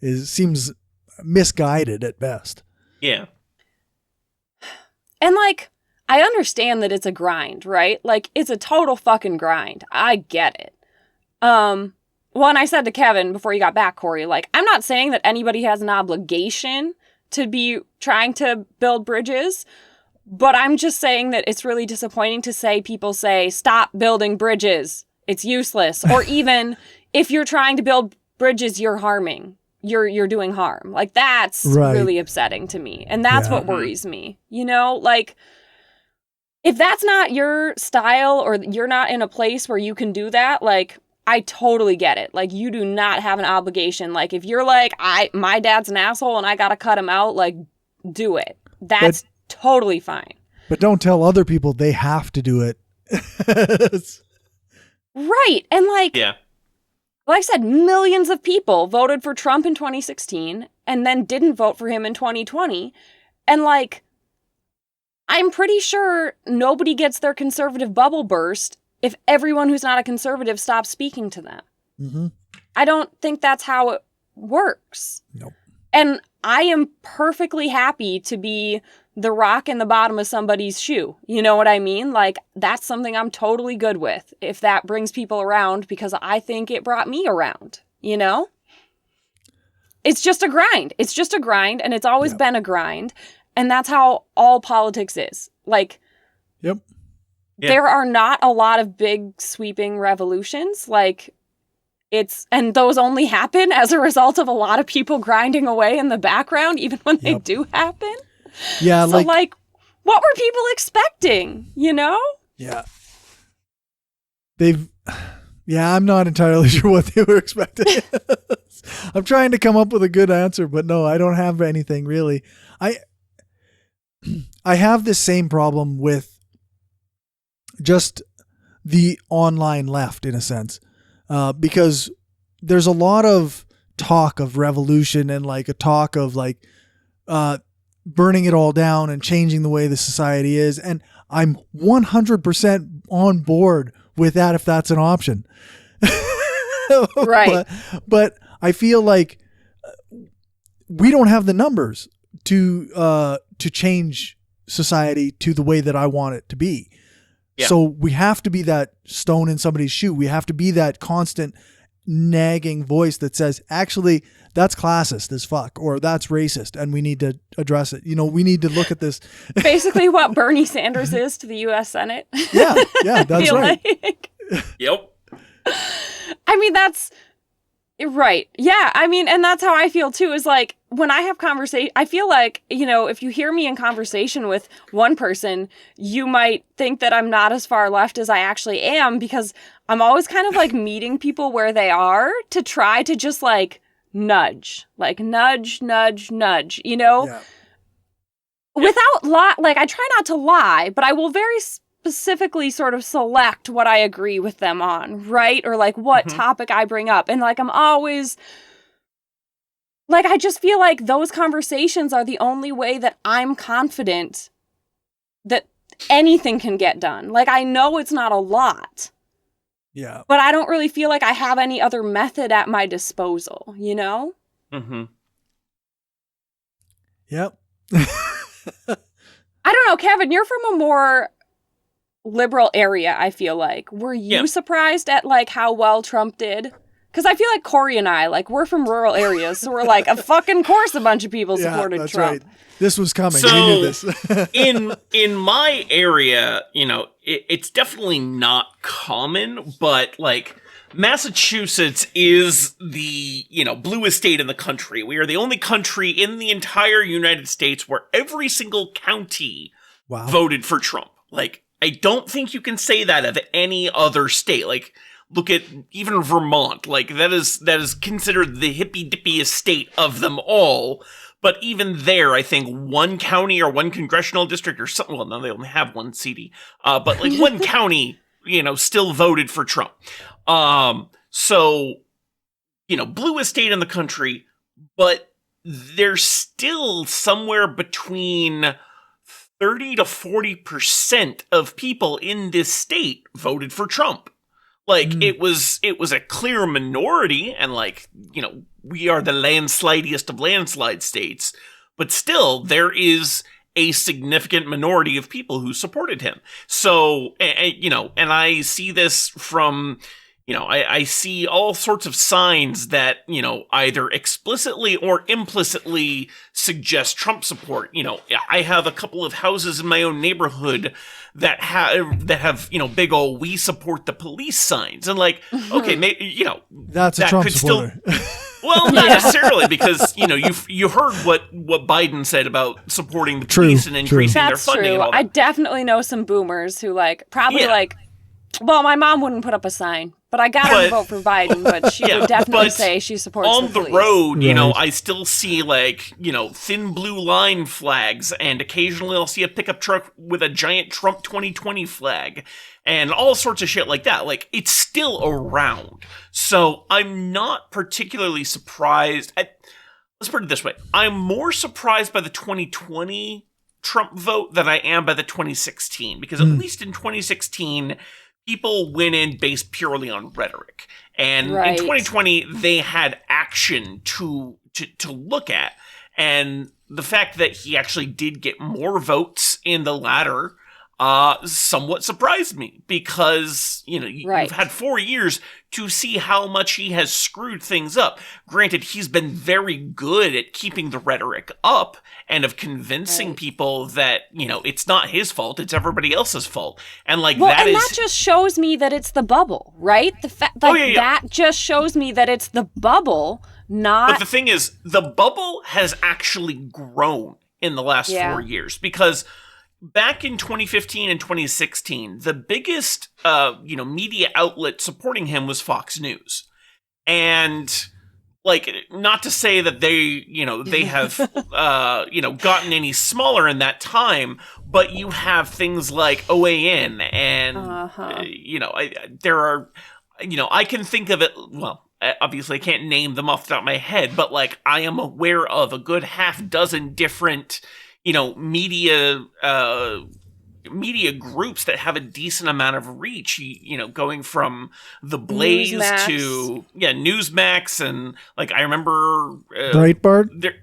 seems misguided at best. Yeah. And like, I understand that it's a grind, right? Like, it's a total fucking grind. I get it. Well, and I said to Kevin before you got back, Cory, like, I'm not saying that anybody has an obligation to be trying to build bridges, but I'm just saying that it's really disappointing to say people say, stop building bridges. It's useless. Or even if you're trying to build bridges, you're harming. You're doing harm. Like, that's really upsetting to me. And that's what worries me. You know, like, if that's not your style or you're not in a place where you can do that, like, I totally get it. Like, you do not have an obligation. Like, if you're like, my dad's an asshole and I gotta cut him out, like, do it. That's totally fine. But don't tell other people they have to do it. Right. And like, like I said, millions of people voted for Trump in 2016 and then didn't vote for him in 2020. And like, I'm pretty sure nobody gets their conservative bubble burst if everyone who's not a conservative stops speaking to them. Mm-hmm. I don't think that's how it works. Nope. And I am perfectly happy to be the rock in the bottom of somebody's shoe. You know what I mean? Like, that's something I'm totally good with if that brings people around, because I think it brought me around, you know? It's just a grind. It's just a grind, and it's always been a grind. And that's how all politics is. Like, there are not a lot of big sweeping revolutions. Like, and those only happen as a result of a lot of people grinding away in the background, even when they do happen. Yeah. So like, what were people expecting, you know? Yeah. I'm not entirely sure what they were expecting. I'm trying to come up with a good answer, but no, I don't have anything really. I have this same problem with just the online left, in a sense, because there's a lot of talk of revolution and like a talk of like burning it all down and changing the way the society is. And I'm 100% on board with that if that's an option. Right. But I feel like we don't have the numbers to change society to the way that I want it to be. Yeah. So we have to be that stone in somebody's shoe. We have to be that constant nagging voice that says, actually, that's classist as fuck, or that's racist, and we need to address it. You know, we need to look at this. Basically what Bernie Sanders is to the U.S. Senate. Yeah, that's right. Like. Yep. I mean, that's right. Yeah, I mean, and that's how I feel too, is like, when I have conversation, I feel like, you know, if you hear me in conversation with one person, you might think that I'm not as far left as I actually am, because I'm always kind of like meeting people where they are to try to just like nudge, you know? Yeah. without like I try not to lie, but I will very specifically sort of select what I agree with them on, right? Or like what topic I bring up. And like I'm always like I just feel like those conversations are the only way that I'm confident that anything can get done. Like I know it's not a lot. Yeah. But I don't really feel like I have any other method at my disposal, you know? Mm-hmm. Yep. I don't know, Kevin, you're from a more liberal area, I feel like. Were you surprised at like how well Trump did? Because I feel like Cory and I, like, we're from rural areas, so we're like, of fucking course a bunch of people supported that's Trump. Right. This was coming. So, we knew this. in my area, you know, it's definitely not common, but like Massachusetts is the, you know, bluest state in the country. We are the only country in the entire United States where every single county voted for Trump. Like, I don't think you can say that of any other state. Like, look at even Vermont. Like, that is considered the hippy-dippiest state of them all. But even there, I think one county or one congressional district or something, well, no, they only have one CD, but like one county, you know, still voted for Trump. So, you know, bluest state in the country, but there's still somewhere between 30 to 40% of people in this state voted for Trump. Like, it was a clear minority, and like, you know, we are the landslidiest of landslide states, but still, there is a significant minority of people who supported him. So, you know, and I see this from, you know, I see all sorts of signs that, you know, either explicitly or implicitly suggest Trump support. You know, I have a couple of houses in my own neighborhood that have, you know, big old "We support the police" signs. And like, okay, maybe, you know, that's that a Trump could supporter. Well, not necessarily, because, you know, you heard what Biden said about supporting the police and increasing their funding and all that. I definitely know some boomers who like probably like, well, my mom wouldn't put up a sign, but I got her to vote for Biden, but she would definitely say she supports on the police. road, you know, I still see like, you know, thin blue line flags, and occasionally I'll see a pickup truck with a giant Trump 2020 flag and all sorts of shit like that. Like, it's still around. So I'm not particularly surprised. Let's put it this way. I'm more surprised by the 2020 Trump vote than I am by the 2016, because at least in 2016, people went in based purely on rhetoric. And in 2020, they had action to look at. And the fact that he actually did get more votes in the latter somewhat surprised me, because, you know, you've had 4 years to see how much he has screwed things up. Granted, he's been very good at keeping the rhetoric up and of convincing people that, you know, it's not his fault, it's everybody else's fault. And like, that just shows me that it's the bubble, right? The fact that just shows me that it's the bubble, not. But the thing is, the bubble has actually grown in the last 4 years, because back in 2015 and 2016, the biggest, you know, media outlet supporting him was Fox News. And, like, not to say that they, you know, they have, you know, gotten any smaller in that time, but you have things like OAN and, you know, there are, you know, I can think of it, well, obviously I can't name them off the top of my head, but, like, I am aware of a good half dozen different, you know, media groups that have a decent amount of reach, you know, going from The Blaze to Newsmax, and like, I remember Breitbart.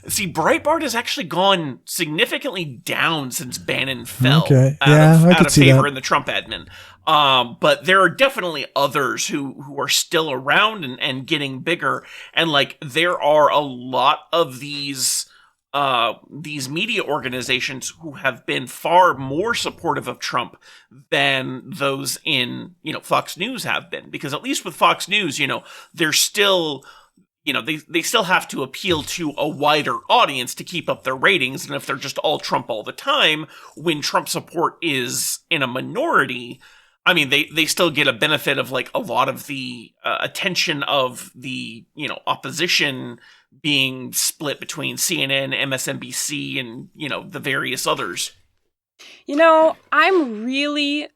See, Breitbart has actually gone significantly down since Bannon fell out of favor in the Trump admin. But there are definitely others who are still around and getting bigger, and like, there are a lot of these media organizations who have been far more supportive of Trump than those in, you know, Fox News have been. Because at least with Fox News, you know, they're still, you know, they still have to appeal to a wider audience to keep up their ratings. And if they're just all Trump all the time, when Trump support is in a minority, I mean, they still get a benefit of like a lot of the attention of the, you know, opposition being split between CNN, MSNBC, and, the various others. I'm really,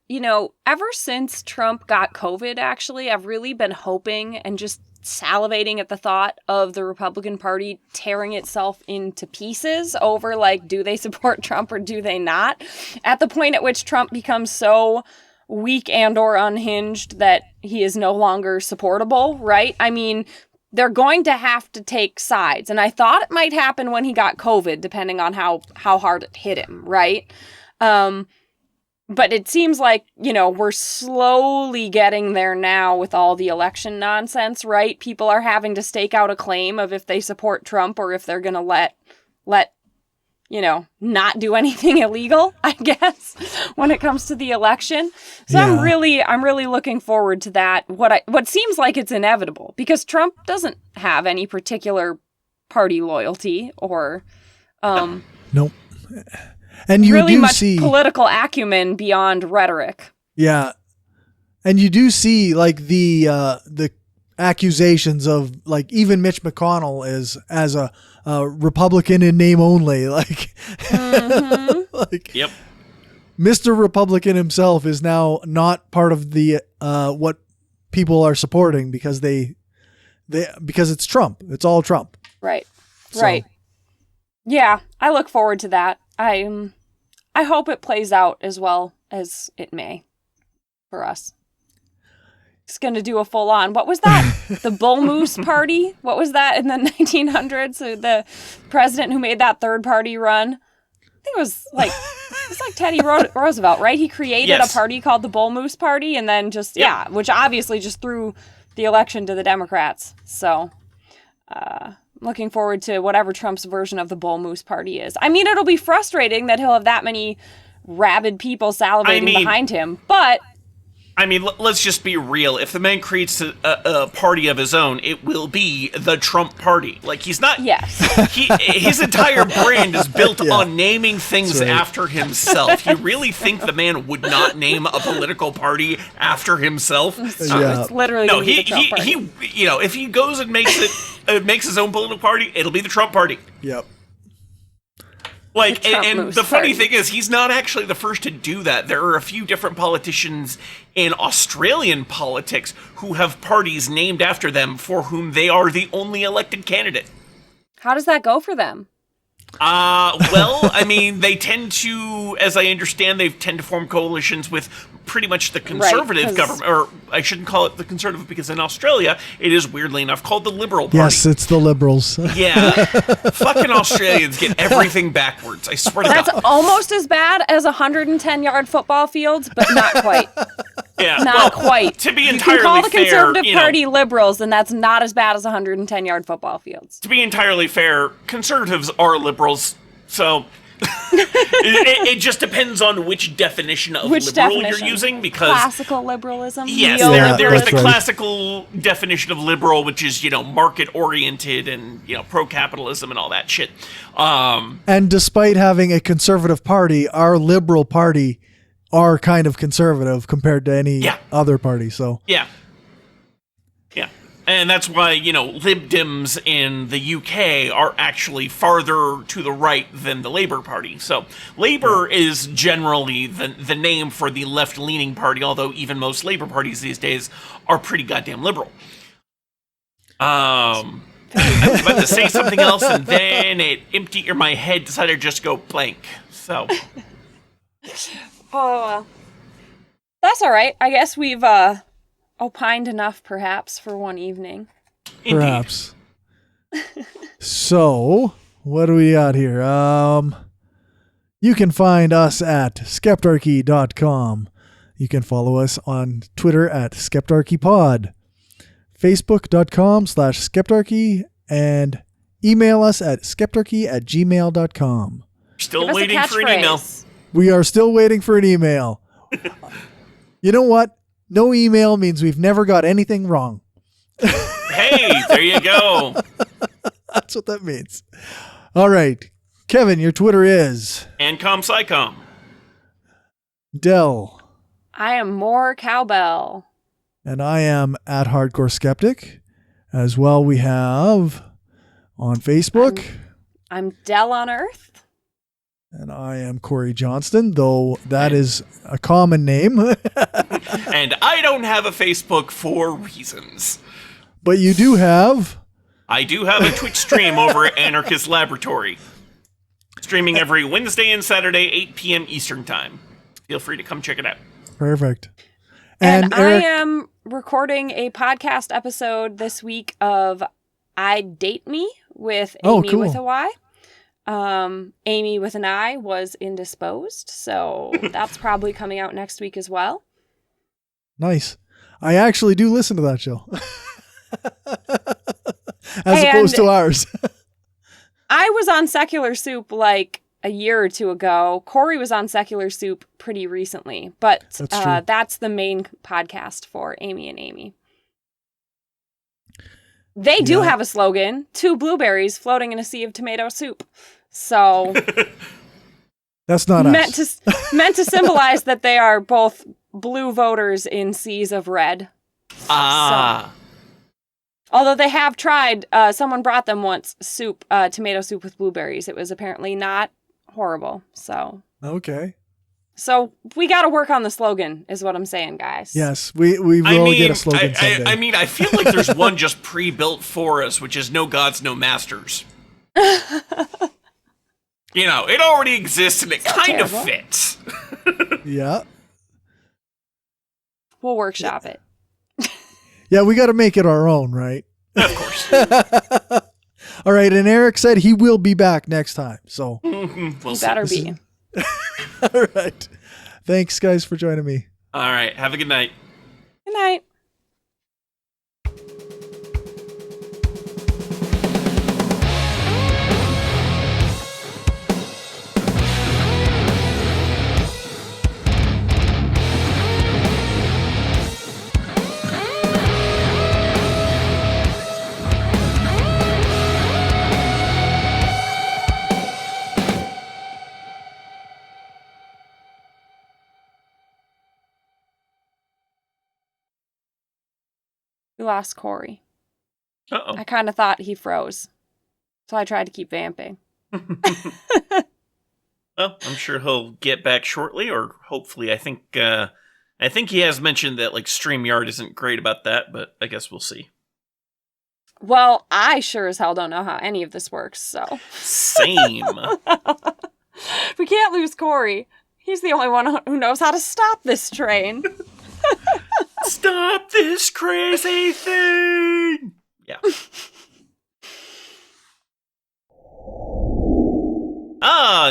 ever since Trump got COVID, actually, I've really been hoping and just salivating at the thought of the Republican Party tearing itself into pieces over, do they support Trump or do they not? At the point at which Trump becomes so weak and or unhinged that he is no longer supportable, right? I mean, they're going to have to take sides. And I thought it might happen when he got COVID, depending on how hard it hit him, right? But it seems like, we're slowly getting there now with all the election nonsense, right? People are having to stake out a claim of if they support Trump or if they're going to let not do anything illegal, I guess, when it comes to the election. So yeah. I'm really looking forward to that. What seems like it's inevitable, because Trump doesn't have any particular party loyalty or nope. And you really do much see political acumen beyond rhetoric. Yeah. And you do see the accusations of even Mitch McConnell is as a Republican in name only. Mm-hmm. Yep. Mr. Republican himself is now not part of the what people are supporting because because it's Trump. It's all Trump. Right. So. Right. Yeah, I look forward to that. I hope it plays out as well as it may for us. It's going to do a full on. What was that? The Bull Moose Party? What was that in the 1900s? So the president who made that third party run? I think it was like Teddy Roosevelt, right? He created a party called the Bull Moose Party, and then which obviously just threw the election to the Democrats. So, looking forward to whatever Trump's version of the Bull Moose Party is. I mean, it'll be frustrating that he'll have that many rabid people salivating behind him, but... I mean, let's just be real. If the man creates a party of his own, it will be the Trump Party. He's not... Yes. His entire brand is built on naming things after himself. You really think the man would not name a political party after himself? It's literally the Trump Party. If he goes and makes his own political party, it'll be the Trump Party. Yep. And the funny thing is, he's not actually the first to do that. There are a few different politicians in Australian politics who have parties named after them for whom they are the only elected candidate. How does that go for them? Well, I mean, they tend to, as I understand, they tend to form coalitions with pretty much the conservative government, or I shouldn't call it the conservative because in Australia, it is weirdly enough called the Liberal Party. Yes, it's the Liberals. Yeah. Fucking Australians get everything backwards, I swear to God. That's almost as bad as 110-yard football fields, but not quite. Yeah. Not quite. To be entirely fair, you can call the Conservative fair, Party liberals, and that's not as bad as 110-yard football fields. To be entirely fair, conservatives are liberals, so it just depends on which definition of liberal you're using. Because classical liberalism. Yes, there is the classical definition of liberal, which is market oriented and pro-capitalism and all that shit. And despite having a conservative party, our Liberal Party are kind of conservative compared to any other party. So yeah. And that's why, Lib Dems in the UK are actually farther to the right than the Labour Party. So Labour is generally the name for the left-leaning party, although even most Labour parties these days are pretty goddamn liberal. I was about to say something else, and then it emptied in my head, decided to just go blank. So... Oh, that's all right. I guess we've opined enough, perhaps, for one evening. Perhaps. So, what do we got here? You can find us at skeptarchy.com. You can follow us on Twitter at skeptarchypod, facebook.com/skeptarchy, and email us at skeptarchy@gmail.com. Still waiting for an email. We are still waiting for an email. You know what? No email means we've never got anything wrong. Hey, there you go. That's what that means. All right. Kevin, your Twitter is? AncomPsycom. Dell. I am more cowbell. And I am at Hardcore Skeptic. As well, we have On Facebook. I'm Dell on Earth. And I am Cory Johnston, though that is a common name. And I don't have a Facebook for reasons. But you do have... I do have a Twitch stream over at Anarchist Laboratory. Streaming every Wednesday and Saturday, 8 p.m. Eastern Time. Feel free to come check it out. Perfect. And Eric, I am recording a podcast episode this week of I Date Me with Amy with a Y. Amy with an I was indisposed, so that's probably coming out next week as well. Nice. I actually do listen to that show. As opposed to ours. I was on Secular Soup like a year or two ago. Cory was on Secular Soup pretty recently, but that's the main podcast for Amy and Amy. They do have a slogan, 2 blueberries floating in a sea of tomato soup. So that's not meant to symbolize that they are both blue voters in seas of red. So, although they have tried, someone brought them once tomato soup with blueberries. It was apparently not horrible. So okay. So we got to work on the slogan, is what I'm saying, guys. Yes, we will get a slogan someday. I feel like there's one just pre-built for us, which is no gods, no masters. You know, it already exists and it kind of fits. Yeah. We'll workshop it. Yeah, we got to make it our own, right? Of course. All right, and Eric said he will be back next time, so. We'll you better be. All right. Thanks, guys, for joining me. All right. Have a good night. Good night. We lost Cory. Uh-oh. I kind of thought he froze. So I tried to keep vamping. Well, I'm sure he'll get back shortly, or hopefully. I think he has mentioned that like StreamYard isn't great about that, but I guess we'll see. Well, I sure as hell don't know how any of this works, so. Same. We can't lose Cory. He's the only one who knows how to stop this train. Stop this crazy thing! Yeah.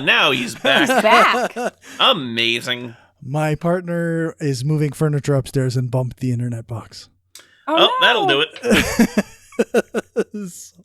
Now he's back. He's back. Amazing. My partner is moving furniture upstairs and bumped the internet box. Oh, no. That'll do it.